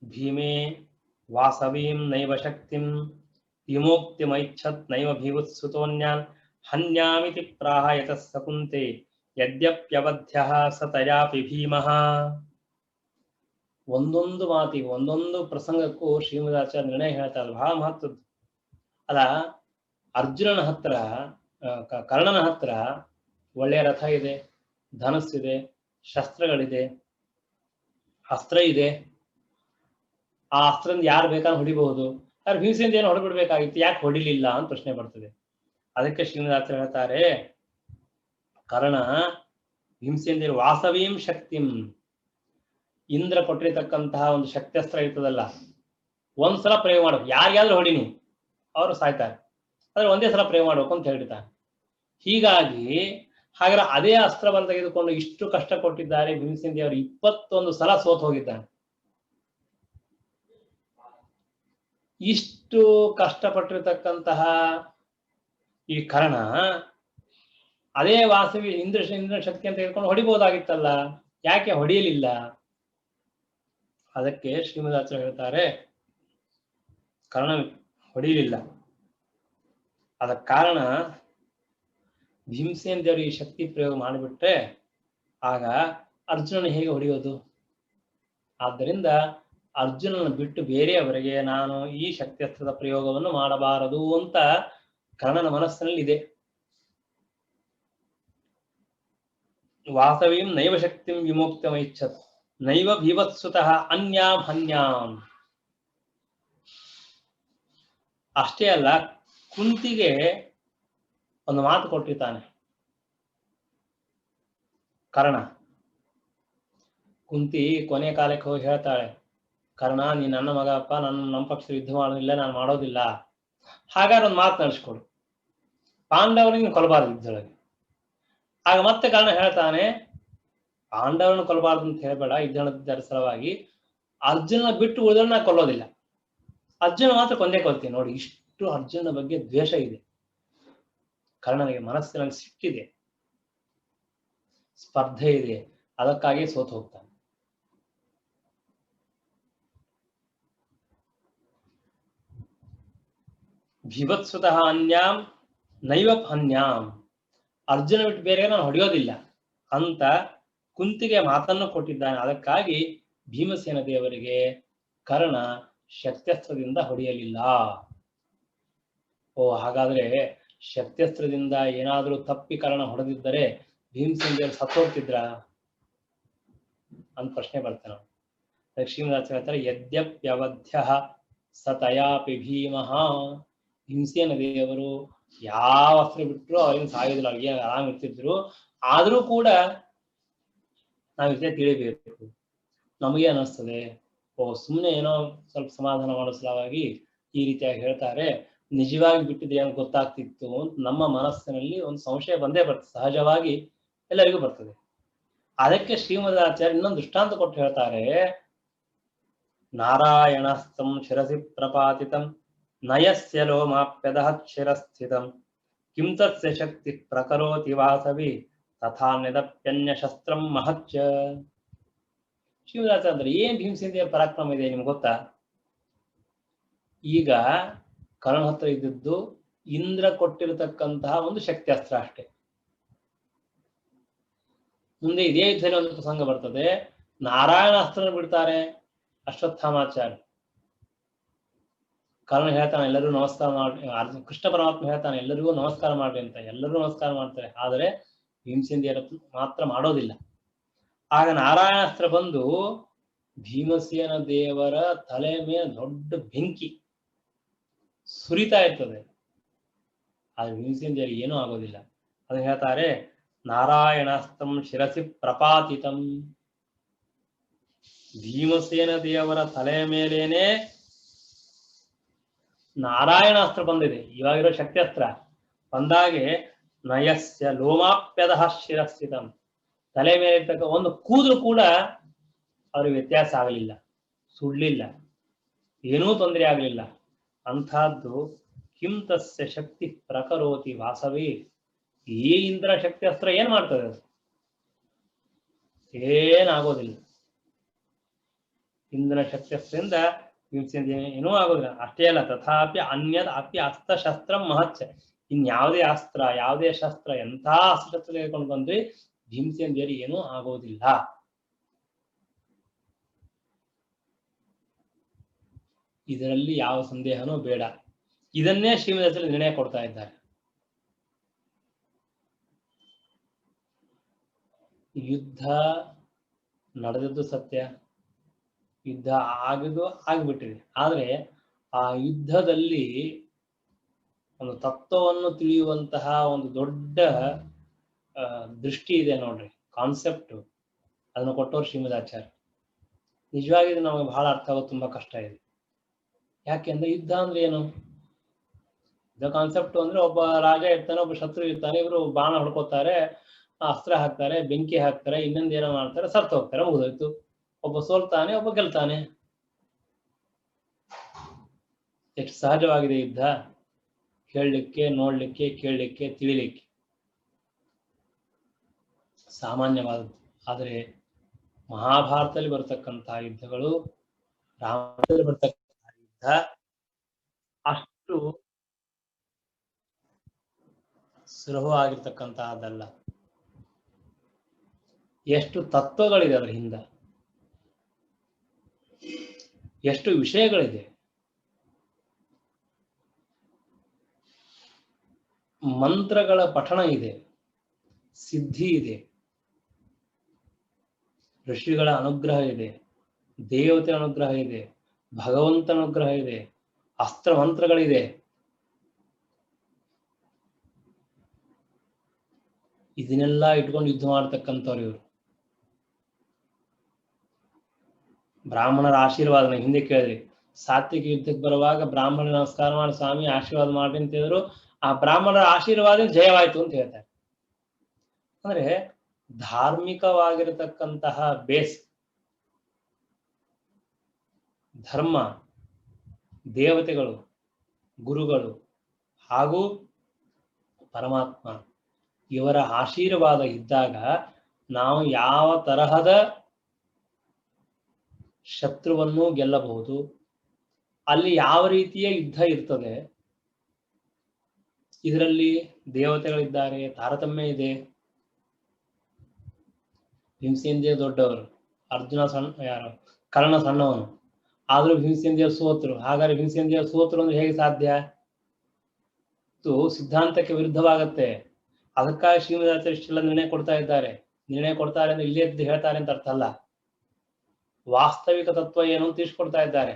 ಭೀಮೇ ವಾಸವೀಂ ನೈವ ಶಕ್ತಿಂ ವಿಮೋಕ್ತಿಮೈಚ್ಛತ್ ನೈವ ಭೀವತ್ಸುತೋನ್ಯಾನ್ ಹನ್ಯಾಮಿತಿ ಪ್ರಾಹ ಯತಃ ಸಕುಂತೆ ಯದ್ಯಪ್ಯವಧ್ಯಃ ಸ ತಯಾಪಿ ಭೀಮಃ. ಒಂದೊಂದು ಮಾತಿಗೆ ಒಂದೊಂದು ಪ್ರಸಂಗಕ್ಕೂ ಶ್ರೀಮದಾಚಾರ್ಯ ನಿರ್ಣಯ ಹೇಳ್ತಾ ಇದ್ರು, ಬಹಳ ಮಹತ್ವದ್ದು. ಅಲ್ಲ, ಅರ್ಜುನನ ಹತ್ರ ಕರ್ಣನ ಹತ್ರ ಒಳ್ಳೆಯ ರಥ ಇದೆ, ಧನಸ್ಸಿದೆ, ಶಸ್ತ್ರಗಳಿದೆ, ಅಸ್ತ್ರ ಇದೆ, ಆ ಅಸ್ತ್ರದಿಂದ ಯಾರು ಬೇಕಾದ್ರೂ ಹೊಡಿಬಹುದು. ಆದ್ರೆ ಭೀಮಸೇನ ಏನು ಹೊಡೆಬಿಡ್ಬೇಕಾಗಿತ್ತು, ಯಾಕೆ ಹೊಡಿಲಿಲ್ಲ ಅಂತ ಪ್ರಶ್ನೆ ಬರ್ತದೆ. ಅದಕ್ಕೆ ಶ್ರೀನಿವಾಸ ಹೇಳ್ತಾರೆ, ಕರ್ಣ ಭೀಮಸೇನದೇವರು ವಾಸವೀಂ ಶಕ್ತಿಂ, ಇಂದ್ರ ಕೊಟ್ಟಿರತಕ್ಕಂತಹ ಒಂದು ಶಕ್ತಿಯಸ್ತ್ರ ಇರ್ತದಲ್ಲ, ಒಂದ್ಸಲ ಪ್ರಯೋಗ ಮಾಡ್ಬೇಕು, ಯಾರಿಗಾದ್ರೂ ಹೊಡಿನಿ ಅವರು ಸಾಯ್ತಾರೆ, ಆದ್ರೆ ಒಂದೇ ಸಲ ಪ್ರಯೋಗ ಮಾಡ್ಬೇಕು ಅಂತ ಹೇಳಿರ್ತಾನೆ. ಹೀಗಾಗಿ ಹಾಗಾದ್ರೆ ಅದೇ ಅಸ್ತ್ರವನ್ನು ತೆಗೆದುಕೊಂಡು ಇಷ್ಟು ಕಷ್ಟ ಕೊಟ್ಟಿದ್ದಾರೆ ಭೀಮಸೇನದೇವರು, 21 ಸಲ ಸೋತ್ ಹೋಗಿದ್ದಾನೆ. ಇಷ್ಟು ಕಷ್ಟಪಟ್ಟಿರತಕ್ಕಂತಹ ಈ ಕರ್ಣ ಅದೇ ವಾಸವಿ ಇಂದ್ರ ಶಕ್ತಿ ಅಂತ ಹೇಳ್ಕೊಂಡು ಹೊಡಿಬಹುದಾಗಿತ್ತಲ್ಲ, ಯಾಕೆ ಹೊಡೆಯಲಿಲ್ಲ? ಅದಕ್ಕೆ ಶ್ರೀಮದಾಚಾರ್ಯ ಹೇಳ್ತಾರೆ, ಕರ್ಣ ಹೊಡೆಯಲಿಲ್ಲ. ಅದಕ್ಕೆ ಕಾರಣ ಭೀಮಸೇನದೇವರು ಈ ಶಕ್ತಿ ಪ್ರಯೋಗ ಮಾಡಿಬಿಟ್ರೆ ಆಗ ಅರ್ಜುನನ ಹೇಗೆ ಹೊಡೆಯೋದು? ಆದ್ದರಿಂದ ಅರ್ಜುನನ ಬಿಟ್ಟು ಬೇರೆಯವರಿಗೆ ನಾನು ಈ ಶಕ್ತಿಯಸ್ತ್ರದ ಪ್ರಯೋಗವನ್ನು ಮಾಡಬಾರದು ಅಂತ ಕರ್ಣನ ಮನಸ್ಸಿನಲ್ಲಿ ಇದೆ. ವಾಸವೀಂ ನೈವ ಶಕ್ತಿಂ ವಿಮೋಕ್ತಮೈಚ್ಛತ್ ನೈವ ಭೀವತ್ಸುತಃ ಅನ್ಯಾಂ ಹನ್ಯಾಂ. ಅಷ್ಟೇ ಅಲ್ಲ, ಕುಂತಿಗೆ ಒಂದು ಮಾತು ಕೊಟ್ಟಿರ್ತಾನೆ ಕರ್ಣ. ಕುಂತಿ ಕೊನೆ ಕಾಲಕ್ಕೆ ಹೋಗಿ ಹೇಳ್ತಾಳೆ, ಕರ್ಣ ನೀ ನನ್ನ ಮಗಪ್ಪ, ನಮ್ಮ ಪಕ್ಷದ ಯುದ್ಧ ಮಾಡೋದಿಲ್ಲ, ನಾನು ಮಾಡೋದಿಲ್ಲ, ಹಾಗಾದ್ರೆ ಒಂದು ಮಾತು ನಡೆಸ್ಕೊಡು, ಪಾಂಡವರಿಗೆ ನೀನು ಕೊಲ್ಲಬಾರದು ಯುದ್ಧದೊಳಗೆ. ಆಗ ಮತ್ತೆ ಕರ್ಣ ಹೇಳ್ತಾನೆ, ಪಾಂಡವರನ್ನು ಕೊಲ್ಲಬಾರ್ದು ಅಂತ ಹೇಳ್ಬೇಡ, ಯುದ್ಧದ ಸಲುವಾಗಿ ಅರ್ಜುನ ಬಿಟ್ಟು ಉಳಿದವ್ರನ್ನ ಕೊಲ್ಲೋದಿಲ್ಲ, ಅರ್ಜುನ ಮಾತ್ರ ಕೊಂದೇ ಕೊಲ್ತೀನಿ. ನೋಡಿ, ಇಷ್ಟು ಅರ್ಜುನ ಬಗ್ಗೆ ದ್ವೇಷ ಇದೆ ಕರ್ಣನಿಗೆ, ಮನಸ್ಸಿನಲ್ಲಿ ಸಿಕ್ಕಿದೆ, ಸ್ಪರ್ಧೆ ಇದೆ, ಅದಕ್ಕಾಗಿ ಸೋತು ಹೋಗ್ತಾನೆ. ಭೀವತ್ಸುತಃ ಅನ್ಯಾಂ ನೈವ ಹನ್ಯಾಂ, ಅರ್ಜುನ ಬಿಟ್ಟು ಬೇರೆ ನಾನು ಹೊಡೆಯೋದಿಲ್ಲ ಅಂತ ಕುಂತಿಗೆ ಮಾತನ್ನು ಕೊಟ್ಟಿದ್ದಾನೆ. ಅದಕ್ಕಾಗಿ ಭೀಮಸೇನ ದೇವರಿಗೆ ಕರ್ಣ ಶಕ್ತ್ಯಸ್ತ್ರದಿಂದ ಹೊಡೆಯಲಿಲ್ಲ. ಓ, ಹಾಗಾದ್ರೆ ಶಕ್ತ್ಯಸ್ತ್ರದಿಂದ ಏನಾದ್ರೂ ತಪ್ಪಿ ಕರ್ಣ ಹೊಡೆದಿದ್ದರೆ ಭೀಮಸೇನ ದೇವರು ಸತ್ತೋಗ್ತಿದ್ರ ಅಂತ ಪ್ರಶ್ನೆ ಬರ್ತಾನೆ. ಶ್ರೀಮದಾಚಾರ್ಯ ಹೇಳ್ತಾರೆ, ಯದ್ಯಪ್ಯವಧ್ಯ ಸತಯಾಪಿ ಭೀಮಃ, ಭೀಮಸೇನ ದೇವರು ಯಾವ ಅಸ್ತ್ರ ಬಿಟ್ಟರು ಅವ್ರಿಗೆ ಸಾಯೋದಿಲ್ಲ, ಅವ್ರಿಗೆ ಆರಾಮ್ ಇರ್ತಿದ್ರು. ಆದ್ರೂ ಕೂಡ ನಾವ್ ಇದೇ ತಿಳಿಬೇಕು, ನಮಗೆ ಅನಿಸ್ತದೆ, ಓ ಸುಮ್ಮನೆ ಏನೋ ಸ್ವಲ್ಪ ಸಮಾಧಾನ ಮಾಡೋ ಸಲುವಾಗಿ ಈ ರೀತಿಯಾಗಿ ಹೇಳ್ತಾರೆ, ನಿಜವಾಗಿ ಬಿಟ್ಟಿದ್ರೆ ಏನೋ ಗೊತ್ತಾಗ್ತಿತ್ತು ಅಂತ ನಮ್ಮ ಮನಸ್ಸಿನಲ್ಲಿ ಒಂದು ಸಂಶಯ ಬಂದೇ ಬರ್ತದೆ, ಸಹಜವಾಗಿ ಎಲ್ಲರಿಗೂ ಬರ್ತದೆ. ಅದಕ್ಕೆ ಶ್ರೀಮದಾಚಾರ್ಯ ಇನ್ನೊಂದು ದೃಷ್ಟಾಂತ ಕೊಟ್ಟು ಹೇಳ್ತಾರೆ, ನಾರಾಯಣಸ್ಥಂ ಶಿರಸಿ ಪ್ರಪಾತಿತಂ ನಯಸ್ಯ ಲೋಮಾಪ್ಯದಃ ಶಿರಸ್ಥಿತಂ ಕಿಂ ತಸ್ಯ ಶಕ್ತಿ ಪ್ರಕರೋತಿ ವಾಸವಿ ತಥಾನ್ಯದಪ್ಯನ್ಯ ಶಸ್ತ್ರಂ ಮಹಚ್ಚ. ಶ್ರೀಮದಾಚಾರ್ಯ ಅಂದ್ರೆ ಏನ್ ಭೀಮಸೇನ ದೇವರ ಪರಾಕ್ರಮ ಇದೆ ನಿಮ್ಗೆ ಗೊತ್ತಾ? ಈಗ ಕರ್ಣ ಹತ್ರ ಇದ್ದದ್ದು ಇಂದ್ರ ಕೊಟ್ಟಿರತಕ್ಕಂತಹ ಒಂದು ಶಕ್ತಿಯಸ್ತ್ರ ಅಷ್ಟೇ. ಮುಂದೆ ಇದೇ ಯುದ್ಧದಲ್ಲಿ ಒಂದು ಪ್ರಸಂಗ ಬರ್ತದೆ, ನಾರಾಯಣ ಅಸ್ತ್ರ ಬಿಡ್ತಾರೆ ಅಶ್ವತ್ಥಾಮಾಚಾರ್ಯ. ಕರ್ಣ ಹೇಳ್ತಾನೆ ಎಲ್ಲರೂ ನಮಸ್ಕಾರ ಮಾಡಿ, ಕೃಷ್ಣ ಪರಮಾತ್ಮ ಹೇಳ್ತಾನೆ ಎಲ್ಲರಿಗೂ ನಮಸ್ಕಾರ ಮಾಡ್ರಿ ಅಂತ, ಎಲ್ಲರೂ ನಮಸ್ಕಾರ ಮಾಡ್ತಾರೆ, ಆದರೆ ಭೀಮಸೇನ ದೇವರ ಮಾತ್ರ ಮಾಡೋದಿಲ್ಲ. ಆಗ ನಾರಾಯಣಾಸ್ತ್ರ ಬಂದು ಭೀಮಸೇನ ದೇವರ ತಲೆ ಮೇಲೆ ದೊಡ್ಡ ಬೆಂಕಿ ಸುರಿತಾ ಇರ್ತದೆ, ಆದ್ರೆ ಭೀಮಸೇನ ದೇವರಿಗೆ ಏನೂ ಆಗೋದಿಲ್ಲ. ಅದನ್ನ ಹೇಳ್ತಾರೆ, ನಾರಾಯಣಾಸ್ತ್ರಂ ಶಿರಸಿ ಪ್ರಪಾತಿತಂ, ಭೀಮಸೇನ ದೇವರ ತಲೆ ಮೇಲೇನೆ ನಾರಾಯಣಾಸ್ತ್ರ ಬಂದಿದೆ, ಇವಾಗಿರೋ ಶಕ್ತಿಯಸ್ತ್ರ ಬಂದಾಗೆ ನಯಸ್ಯ ಲೋಮಾಪ್ಯದಃ ಶಿರಸ್ಥಿತಂ, ತಲೆ ಮೇಲೆ ಇರ್ತಕ್ಕ ಒಂದು ಕೂದಲು ಕೂಡ ಅವ್ರಿಗೆ ವ್ಯತ್ಯಾಸ ಆಗಲಿಲ್ಲ, ಸುಡ್ಲಿಲ್ಲ, ಏನೂ ತೊಂದರೆ ಆಗಲಿಲ್ಲ. ಅಂಥದ್ದು ಕಿಂ ತಸ್ಯ ಶಕ್ತಿ ಪ್ರಕರೋತಿ ವಾಸವಿ, ಈ ಇಂದ್ರ ಶಕ್ತಿ ಅಸ್ತ್ರ ಏನ್ ಮಾಡ್ತದೆ? ಅದು ಏನಾಗೋದಿಲ್ಲ. ಇಂದ್ರನ ಶಕ್ತಿ ಅಸ್ತ್ರದಿಂದ ಏನೂ ಆಗೋದಿಲ್ಲ. ಅಷ್ಟೇ ಅಲ್ಲ, ತಥಾಪಿ ಅನ್ಯದ ಅಪಿ ಅಸ್ತ್ರಶಸ್ತ್ರ ಮಹಚ್ಚ, ಇನ್ಯಾವುದೇ ಅಸ್ತ್ರ, ಯಾವುದೇ ಶಸ್ತ್ರ, ಎಂಥ ಅಸ್ತ್ರಶಸ್ತ್ರ ತೆಗೆದುಕೊಂಡು ಬಂದ್ರಿ ಭೀಮಸೇನ ದೇವರಿಗೆ ಏನೂ ಆಗೋದಿಲ್ಲ. ಇದರಲ್ಲಿ ಯಾವ ಸಂದೇಹನೂ ಬೇಡ. ಇದನ್ನೇ ಶ್ರೀಮದಾಚಾರ್ಯರು ನಿರ್ಣಯ ಕೊಡ್ತಾ ಇದ್ದಾರೆ. ಯುದ್ಧ ನಡೆದದ್ದು ಸತ್ಯ, ಯುದ್ಧ ಆಗಿದ್ದು ಆಗಿಬಿಟ್ಟಿದೆ, ಆದ್ರೆ ಆ ಯುದ್ಧದಲ್ಲಿ ಒಂದು ತತ್ವವನ್ನು ತಿಳಿಯುವಂತಹ ಒಂದು ದೊಡ್ಡ ದೃಷ್ಟಿ ಇದೆ ನೋಡ್ರಿ, ಕಾನ್ಸೆಪ್ಟ್ ಅದನ್ನು ಕೊಟ್ಟವ್ರು ಶ್ರೀಮದಾಚಾರ್ಯ. ನಿಜವಾಗಿ ಇದು ನಮಗೆ ಬಹಳ ಅರ್ಥ ಆಗೋದು ತುಂಬಾ ಕಷ್ಟ ಇದೆ. ಯಾಕೆಂದ್ರೆ ಯುದ್ಧ ಅಂದ್ರೆ ಏನು? ಯುದ್ಧ ಕಾನ್ಸೆಪ್ಟ್ ಅಂದ್ರೆ ಒಬ್ಬ ರಾಜ ಇರ್ತಾನೆ, ಒಬ್ಬ ಶತ್ರು ಇರ್ತಾನೆ, ಇವರು ಬಾಣ ಹೊಡ್ಕೋತಾರೆ, ಅಸ್ತ್ರ ಹಾಕ್ತಾರೆ, ಬೆಂಕಿ ಹಾಕ್ತಾರೆ, ಇನ್ನೊಂದು ಏನೋ ಮಾಡ್ತಾರೆ, ಸತ್ತು ಹೋಗ್ತಾರೆ, ಮುಗಿದೋಯ್ತು. ಒಬ್ಬ ಸೋಲ್ತಾನೆ, ಒಬ್ಬ ಗೆಲ್ತಾನೆ. ಎಷ್ಟು ಸಹಜವಾಗಿದೆ ಯುದ್ಧ, ಹೇಳಲಿಕ್ಕೆ, ನೋಡ್ಲಿಕ್ಕೆ, ಕೇಳಲಿಕ್ಕೆ, ತಿಳಿಲಿಕ್ಕೆ ಸಾಮಾನ್ಯವಾದದ್ದು. ಆದರೆ ಮಹಾಭಾರತದಲ್ಲಿ ಬರ್ತಕ್ಕಂತಹ ಯುದ್ಧಗಳು, ರಾಮಾಯಣದಲ್ಲಿ ಬರ್ತಕ್ಕಂತಹ ಯುದ್ಧ ಅಷ್ಟು ಸುಲಭವಾಗಿರ್ತಕ್ಕಂತಹದ್ದಲ್ಲ. ಎಷ್ಟು ತತ್ವಗಳಿದೆ ಅದರ ಹಿಂದ, ಎಷ್ಟು ವಿಷಯಗಳಿದೆ. ಮಂತ್ರಗಳ ಪಠಣ ಇದೆ, ಸಿದ್ಧಿ ಇದೆ, ಋಷಿಗಳ ಅನುಗ್ರಹ ಇದೆ, ದೇವತೆ ಅನುಗ್ರಹ ಇದೆ, ಭಗವಂತನ ಅನುಗ್ರಹ ಇದೆ, ಅಸ್ತ್ರ ಮಂತ್ರಗಳಿದೆ. ಇದನ್ನೆಲ್ಲ ಇಟ್ಕೊಂಡು ಯುದ್ಧ ಮಾಡ್ತಕ್ಕಂಥವ್ರು ಇವರು. ಬ್ರಾಹ್ಮಣರ ಆಶೀರ್ವಾದನ ಹಿಂದೆ ಕೇಳಿದ್ರಿ, ಸಾತ್ವಿಕ ಯುದ್ಧಕ್ಕೆ ಬರುವಾಗ ಬ್ರಾಹ್ಮಣ ನಮಸ್ಕಾರ ಮಾಡಿ ಸ್ವಾಮಿ ಆಶೀರ್ವಾದ ಮಾಡಿ ಅಂತ ಹೇಳಿದ್ರು. ಆ ಬ್ರಾಹ್ಮಣರ ಆಶೀರ್ವಾದ ಜಯವಾಯಿತು ಅಂತ ಹೇಳ್ತಾರೆ. ಅಂದ್ರೆ ಧಾರ್ಮಿಕವಾಗಿರತಕ್ಕಂತಹ ಬೇಸ್, ಧರ್ಮ, ದೇವತೆಗಳು, ಗುರುಗಳು ಹಾಗೂ ಪರಮಾತ್ಮ ಇವರ ಆಶೀರ್ವಾದ ಇದ್ದಾಗ ನಾವು ಯಾವ ತರಹದ ಶತ್ರುವನ್ನು ಗೆಲ್ಲಬಹುದು, ಅಲ್ಲಿ ಯಾವ ರೀತಿಯ ಯುದ್ಧ ಇರ್ತದೆ. ಇದರಲ್ಲಿ ದೇವತೆಗಳಿದ್ದಾರೆ, ತಾರತಮ್ಯ ಇದೆ. ಭೀಮಸೇನ ದೊಡ್ಡವರು, ಅರ್ಜುನ ಯಾರು ಕರ್ಣ ಸಣ್ಣವನು, ಆದ್ರೂ ಭೀಮಸೇನ ಸೋತರು. ಹಾಗಾದ್ರೆ ಭೀಮಸೇನ ಸೋತರು ಅಂದ್ರೆ ಹೇಗೆ ಸಾಧ್ಯ? ಇದು ಸಿದ್ಧಾಂತಕ್ಕೆ ವಿರುದ್ಧವಾಗತ್ತೆ. ಅದಕ್ಕಾಗಿ ಶ್ರೀಮದಾಚಾರ್ಯ ಇಷ್ಟೆಲ್ಲ ನಿರ್ಣಯ ಕೊಡ್ತಾ ಇದ್ದಾರೆ. ನಿರ್ಣಯ ಕೊಡ್ತಾರೆ ಅಂದ್ರೆ ಇಲ್ಲೇ ಇದ್ದು ಹೇಳ್ತಾರೆ ಅಂತ ಅರ್ಥ ಅಲ್ಲ, ವಾಸ್ತವಿಕ ತತ್ವ ಏನು ಅಂತ ತಿಳಿಸ್ಕೊಡ್ತಾ ಇದ್ದಾರೆ.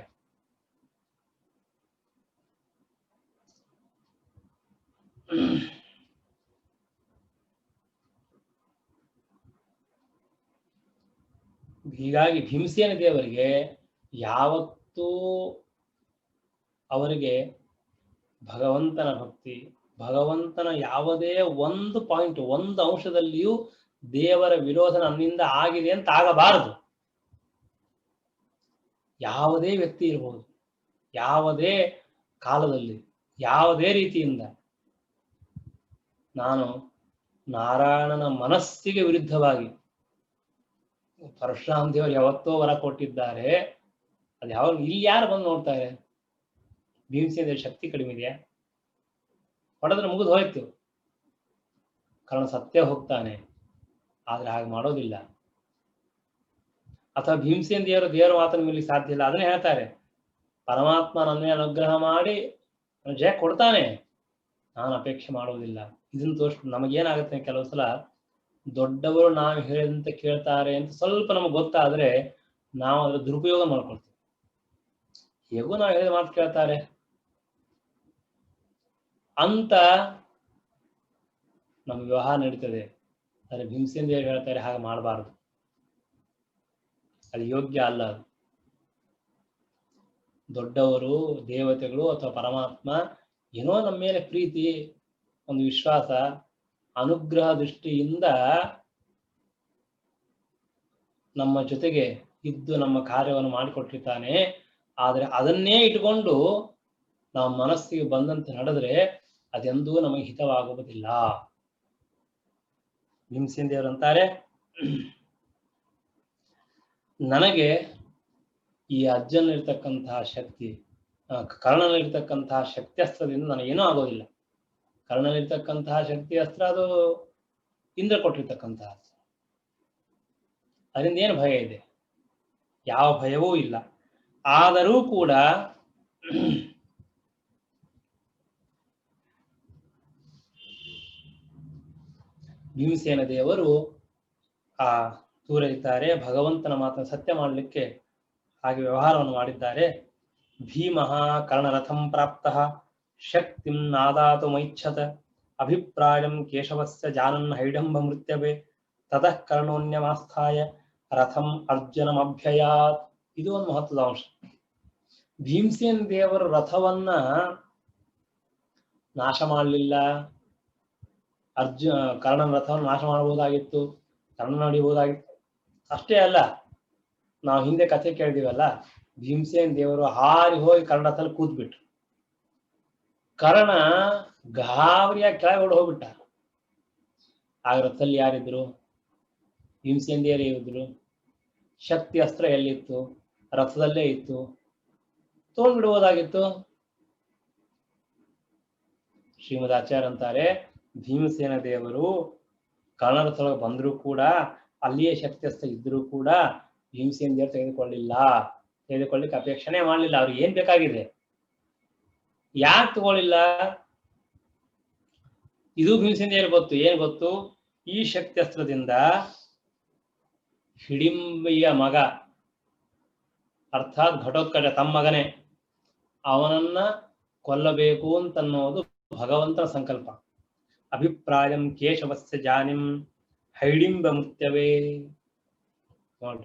ಹೀಗಾಗಿ ಭೀಮಸೇನ ದೇವರಿಗೆ ಯಾವತ್ತೂ ಅವರಿಗೆ ಭಗವಂತನ ಭಕ್ತಿ, ಭಗವಂತನ ಯಾವುದೇ ಒಂದು ಪಾಯಿಂಟ್, ಒಂದು ಅಂಶದಲ್ಲಿಯೂ ದೇವರ ವಿರೋಧ ನನ್ನಿಂದ ಆಗಿದೆ ಅಂತ ಆಗಬಾರದು. ಯಾವುದೇ ವ್ಯಕ್ತಿ ಇರಬಹುದು, ಯಾವುದೇ ಕಾಲದಲ್ಲಿ, ಯಾವುದೇ ರೀತಿಯಿಂದ ನಾನು ನಾರಾಯಣನ ಮನಸ್ಸಿಗೆ ವಿರುದ್ಧವಾಗಿ, ಪರಶುರಾಮ ದೇವರು ಯಾವತ್ತೋ ವರ ಕೊಟ್ಟಿದ್ದಾರೆ, ಅದು ಯಾವ ಇಲ್ಲಿ ಯಾರು ಬಂದು ನೋಡ್ತಾರೆ? ಭೀಮಸೇನ ಶಕ್ತಿ ಕಡಿಮೆ ಇದೆಯಾ? ಹೊಡೆದ್ರೆ ಮುಗಿದು ಹೋಯ್ತು, ಕಾರಣ ಸತ್ಯ ಹೋಗ್ತಾನೆ. ಆದ್ರೆ ಹಾಗೆ ಮಾಡೋದಿಲ್ಲ. ಅಥವಾ ಭೀಮಸೇನ ದೇವರ ಮಾತನ್ನು ಮೇಲೆ ಸಾಧ್ಯ ಇಲ್ಲ, ಅದನ್ನೇ ಹೇಳ್ತಾರೆ, ಪರಮಾತ್ಮ ನನ್ನೇ ಅನುಗ್ರಹ ಮಾಡಿ ಜಯ ಕೊಡ್ತಾನೆ, ನಾನು ಅಪೇಕ್ಷೆ ಮಾಡುವುದಿಲ್ಲ. ಇದನ್ನು ತೋರಿಸ್ಕೊಂಡು ನಮಗೇನಾಗುತ್ತೆ, ಕೆಲವು ಸಲ ದೊಡ್ಡವರು ನಾವು ಹೇಳಿದಂತೆ ಕೇಳ್ತಾರೆ ಅಂತ ಸ್ವಲ್ಪ ನಮಗೆ ಗೊತ್ತಾದ್ರೆ ನಾವು ಅದರ ದುರುಪಯೋಗ ಮಾಡ್ಕೊಳ್ತೀವಿ. ಹೇಗೂ ನಾವು ಹೇಳಿದ ಮಾತು ಕೇಳ್ತಾರೆ ಅಂತ ನಮ್ಮ ವ್ಯವಹಾರ ನಡೀತದೆ. ಆದರೆ ಭೀಮಸೇನ ದೇವರು ಹೇಳ್ತಾರೆ ಹಾಗೆ ಮಾಡಬಾರದು, ಅದು ಯೋಗ್ಯ ಅಲ್ಲ. ಅದು ದೊಡ್ಡವರು, ದೇವತೆಗಳು ಅಥವಾ ಪರಮಾತ್ಮ ಏನೋ ನಮ್ಮ ಮೇಲೆ ಪ್ರೀತಿ, ಒಂದು ವಿಶ್ವಾಸ, ಅನುಗ್ರಹ ದೃಷ್ಟಿಯಿಂದ ನಮ್ಮ ಜೊತೆಗೆ ಇದ್ದು ನಮ್ಮ ಕಾರ್ಯವನ್ನು ಮಾಡಿಕೊಟ್ಟಿರ್ತಾನೆ. ಆದರೆ ಅದನ್ನೇ ಇಟ್ಕೊಂಡು ನಾವು ಮನಸ್ಸಿಗೆ ಬಂದಂತೆ ನಡೆದ್ರೆ ಅದೆಂದೂ ನಮಗೆ ಹಿತವಾಗುವುದಿಲ್ಲ. ಭೀಮಸೇನ ದೇವರು ಅಂತಾರೆ, ನನಗೆ ಈ ಅರ್ಜುನಲ್ಲಿರ್ತಕ್ಕಂತಹ ಶಕ್ತಿ, ಕರ್ಣನಲ್ಲಿರ್ತಕ್ಕಂತಹ ಶಕ್ತಿಯಸ್ತ್ರದಿಂದ ನನಗೇನೂ ಆಗೋದಿಲ್ಲ. ಕರ್ಣನಲ್ಲಿರ್ತಕ್ಕಂತಹ ಶಕ್ತಿ ಅಸ್ತ್ರ ಅದು ಇಂದ್ರ ಕೊಟ್ಟಿರ್ತಕ್ಕಂತಹ, ಅದರಿಂದ ಏನು ಭಯ ಇದೆ? ಯಾವ ಭಯವೂ ಇಲ್ಲ. ಆದರೂ ಕೂಡ ಭೀಮಸೇನ ದೇವರು ಆ ದೂರ ಇದ್ದಾರೆ, ಭಗವಂತನ ಮಾತನ್ನು ಸತ್ಯ ಮಾಡಲಿಕ್ಕೆ ಹಾಗೆ ವ್ಯವಹಾರವನ್ನು ಮಾಡಿದ್ದಾರೆ. ಭೀಮಃ ಕರ್ಣರಥಂ ಪ್ರಾಪ್ತಃ ಶಕ್ತಿಂ ನಾದಾತು ಮೈಚ್ಛತ ಅಭಿಪ್ರಾಯಂ ಕೇಶವಸ್ಯ ಜಾನನ್ ಹೈಡಂಬ ಮೃತ್ಯವೆ ತತಃ ಕರ್ಣೋನ್ಯಮಾಸ್ಥಾಯ ರಥಂ ಅರ್ಜುನಮಭ್ಯಯಾತ್. ಇದು ಒಂದು ಮಹತ್ವದ ಅಂಶ. ಭೀಮಸೇನ ದೇವರು ರಥವನ್ನ ನಾಶ ಮಾಡಲಿಲ್ಲ. ಕರ್ಣನ ರಥವನ್ನು ನಾಶ ಮಾಡಬಹುದಾಗಿತ್ತು, ಕರ್ಣ ನಡಿಬಹುದಾಗಿತ್ತು. ಅಷ್ಟೇ ಅಲ್ಲ, ನಾವು ಹಿಂದೆ ಕಥೆ ಕೇಳಿದೀವಲ್ಲ, ಭೀಮಸೇನ ದೇವರು ಹಾರಿ ಹೋಗಿ ಕರ್ಣ ರಥದಲ್ಲಿ ಕೂತ್ಬಿಟ್ರು. ಕರ್ಣ ಗಾಬರಿಯಾಗಿ ಕೆಳಗೆ ಹೊಡೆ ಹೋಗ್ಬಿಟ್ಟ. ಆಗ ರಥದಲ್ಲಿ ಯಾರಿದ್ರು? ಭೀಮಸೇನ ದೇವರೇ ಇದ್ರು. ಶಕ್ತಿ ಅಸ್ತ್ರ ಎಲ್ಲಿತ್ತು? ರಥದಲ್ಲೇ ಇತ್ತು. ತಗೊಂಡ್ಬಿಡ್ಬೋದಾಗಿತ್ತು. ಶ್ರೀಮದ್ ಆಚಾರ್ಯ ಅಂತಾರೆ, ಭೀಮಸೇನ ದೇವರು ಕರ್ಣರಥದೊಳಗೆ ಬಂದರೂ ಕೂಡ, ಅಲ್ಲಿಯೇ ಶಕ್ತಿ ಅಸ್ತ್ರ ಇದ್ರೂ ಕೂಡ ಭೀಮಸೇನ ದೇವರು ತೆಗೆದುಕೊಳ್ಳಿಕ್ಕೆ ಅಪೇಕ್ಷಣೆ ಮಾಡಲಿಲ್ಲ. ಅವ್ರಿಗೆ ಏನ್ ಬೇಕಾಗಿದೆ? ಯಾಕೆ ತಗೊಳ್ಳಿಲ್ಲ? ಇದು ಭೀಮಸೇನ ದೇವರು ಗೊತ್ತು. ಏನ್ ಗೊತ್ತು? ಈ ಶಕ್ತಿ ಅಸ್ತ್ರದಿಂದ ಹಿಡಿಂಬಿಯ ಮಗ ಅರ್ಥಾತ್ ಘಟೋತ್ಕಚ ತಮ್ಮ ಮಗನೇ, ಅವನನ್ನ ಕೊಲ್ಲಬೇಕು ಅಂತನ್ನೋದು ಭಗವಂತನ ಸಂಕಲ್ಪ. ಅಭಿಪ್ರಾಯಂ ಕೇಶವಸ್ಯ ಜಾನಿಂ ಹೈಡಿಂಬ ಮೃತ್ಯವೇ. ನೋಡಿ,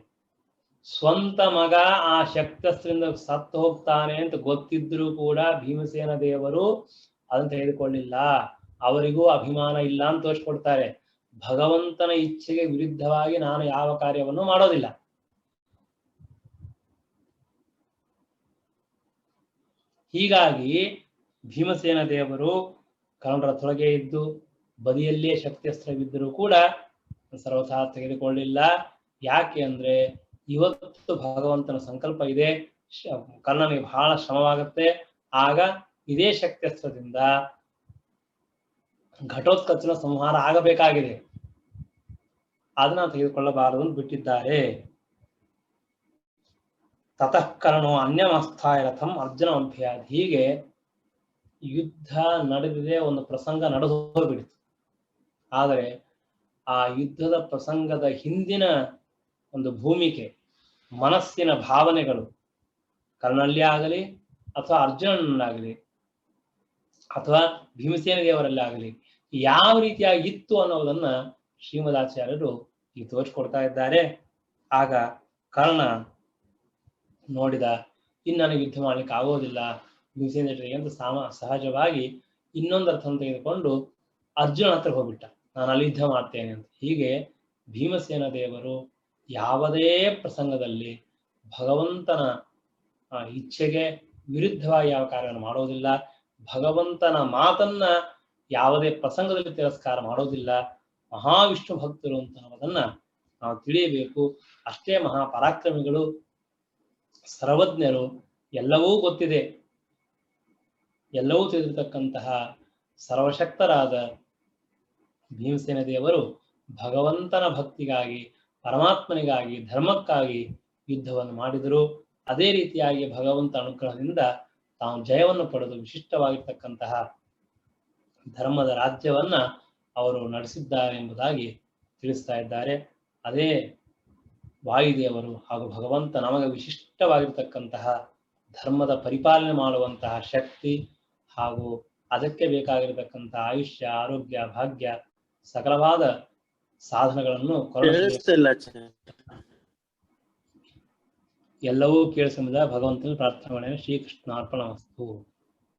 ಸ್ವಂತ ಮಗ ಆ ಶಕ್ತಸ್ತ್ರಿಂದ ಸತ್ತು ಹೋಗ್ತಾನೆ ಅಂತ ಗೊತ್ತಿದ್ರು ಕೂಡ ಭೀಮಸೇನ ದೇವರು ಅದನ್ನು ತೆಗೆದುಕೊಳ್ಳಿಲ್ಲ. ಅವರಿಗೂ ಅಭಿಮಾನ ಇಲ್ಲ ಅಂತ ತೋರಿಸ್ಕೊಡ್ತಾರೆ. ಭಗವಂತನ ಇಚ್ಛೆಗೆ ವಿರುದ್ಧವಾಗಿ ನಾನು ಯಾವ ಕಾರ್ಯವನ್ನು ಮಾಡೋದಿಲ್ಲ. ಹೀಗಾಗಿ ಭೀಮಸೇನ ದೇವರು ಕರ್ಣರಥೊಳಗೆ ಇದ್ದು ಬದಿಯಲ್ಲೇ ಶಕ್ತಿಯಸ್ತ್ರವಿದ್ದರೂ ಕೂಡ ಸರ್ವಥಾ ತೆಗೆದುಕೊಳ್ಳಿಲ್ಲ. ಯಾಕೆ ಅಂದ್ರೆ ಇವತ್ತು ಭಗವಂತನ ಸಂಕಲ್ಪ ಇದೆ, ಕರ್ಣನಿಗೆ ಬಹಳ ಶ್ರಮವಾಗುತ್ತೆ. ಆಗ ಇದೇ ಶಕ್ತಿಯಸ್ತ್ರದಿಂದ ಘಟೋತ್ಕಚನ ಸಂಹಾರ ಆಗಬೇಕಾಗಿದೆ. ಅದನ್ನ ತೆಗೆದುಕೊಳ್ಳಬಾರದು ಅಂತ ಬಿಟ್ಟಿದ್ದಾರೆ. ತತಃ ಕರ್ಣೋ ಅನ್ಯಮಸ್ಥಾಯ ರಥಂ ಅರ್ಜುನ ಅಭ್ಯಾದ್. ಹೀಗೆ ಯುದ್ಧ ನಡೆದಿದೆ, ಒಂದು ಪ್ರಸಂಗ ನಡೆದು ಹೋಗ್ಬಿಡಿತು. ಆದರೆ ಆ ಯುದ್ಧದ ಪ್ರಸಂಗದ ಹಿಂದಿನ ಒಂದು ಭೂಮಿಕೆ, ಮನಸ್ಸಿನ ಭಾವನೆಗಳು ಕರ್ಣಲ್ಲೇ ಆಗಲಿ ಅಥವಾ ಅರ್ಜುನನಲ್ಲಾಗಲಿ ಅಥವಾ ಭೀಮಸೇನ ದೇವರಲ್ಲಿ ಆಗಲಿ ಯಾವ ರೀತಿಯಾಗಿ ಇತ್ತು ಅನ್ನೋದನ್ನ ಶ್ರೀಮದಾಚಾರ್ಯರು ಈ ತೋರಿಸ್ಕೊಡ್ತಾ ಇದ್ದಾರೆ. ಆಗ ಕರ್ಣ ನೋಡಿದ, ಇನ್ನು ನನಗೆ ಯುದ್ಧ ಮಾಡ್ಲಿಕ್ಕೆ ಆಗೋದಿಲ್ಲ ಭೀಮಸೇನ ದೇವರಿಗೆ ಅಂತ ಸಹಜವಾಗಿ ಇನ್ನೊಂದು ಅರ್ಥವನ್ನು ತೆಗೆದುಕೊಂಡು ಅರ್ಜುನ ಹತ್ರ ಹೋಗ್ಬಿಟ್ಟ, ನಾನು ಅಲ್ಲಿ ಯುದ್ಧ ಮಾಡ್ತೇನೆ ಅಂತ. ಹೀಗೆ ಭೀಮಸೇನ ದೇವರು ಯಾವುದೇ ಪ್ರಸಂಗದಲ್ಲಿ ಭಗವಂತನ ಇಚ್ಛೆಗೆ ವಿರುದ್ಧವಾಗಿ ಯಾವ ಕಾರ್ಯವನ್ನು ಮಾಡೋದಿಲ್ಲ. ಭಗವಂತನ ಮಾತನ್ನ ಯಾವುದೇ ಪ್ರಸಂಗದಲ್ಲಿ ತಿರಸ್ಕಾರ ಮಾಡೋದಿಲ್ಲ. ಮಹಾವಿಷ್ಣು ಭಕ್ತರು ಅಂತ ಅನ್ನೋದನ್ನ ನಾವು ತಿಳಿಯಬೇಕು. ಅಷ್ಟೇ ಮಹಾಪರಾಕ್ರಮಿಗಳು, ಸರ್ವಜ್ಞರು, ಎಲ್ಲವೂ ಗೊತ್ತಿದೆ, ಎಲ್ಲವೂ ತಿಳಿದಿರತಕ್ಕಂತಹ ಸರ್ವಶಕ್ತರಾದ ಭೀಮಸೇನ ದೇವರು ಭಗವಂತನ ಭಕ್ತಿಗಾಗಿ, ಪರಮಾತ್ಮನಿಗಾಗಿ, ಧರ್ಮಕ್ಕಾಗಿ ಯುದ್ಧವನ್ನು ಮಾಡಿದರು. ಅದೇ ರೀತಿಯಾಗಿ ಭಗವಂತ ಅನುಗ್ರಹದಿಂದ ತಾವು ಜಯವನ್ನು ಪಡೆದು ವಿಶಿಷ್ಟವಾಗಿರ್ತಕ್ಕಂತಹ ಧರ್ಮದ ರಾಜ್ಯವನ್ನ ಅವರು ನಡೆಸಿದ್ದಾರೆ ಎಂಬುದಾಗಿ ತಿಳಿಸ್ತಾ ಇದ್ದಾರೆ. ಅದೇ ವಾಯುದೇವರು ಹಾಗೂ ಭಗವಂತ ನಮಗೆ ವಿಶಿಷ್ಟವಾಗಿರ್ತಕ್ಕಂತಹ ಧರ್ಮದ ಪರಿಪಾಲನೆ ಮಾಡುವಂತಹ ಶಕ್ತಿ ಹಾಗೂ ಅದಕ್ಕೆ ಬೇಕಾಗಿರತಕ್ಕಂತಹ ಆಯುಷ್ಯ, ಆರೋಗ್ಯ, ಭಾಗ್ಯ, ಸಕಲವಾದ ಸಾಧನಗಳನ್ನು ಎಲ್ಲವೂ ಕೇಳಿಸಿದ ಭಗವಂತನ ಪ್ರಾರ್ಥನೆ ಶ್ರೀಕೃಷ್ಣ ಅರ್ಪಣಮಸ್ತು.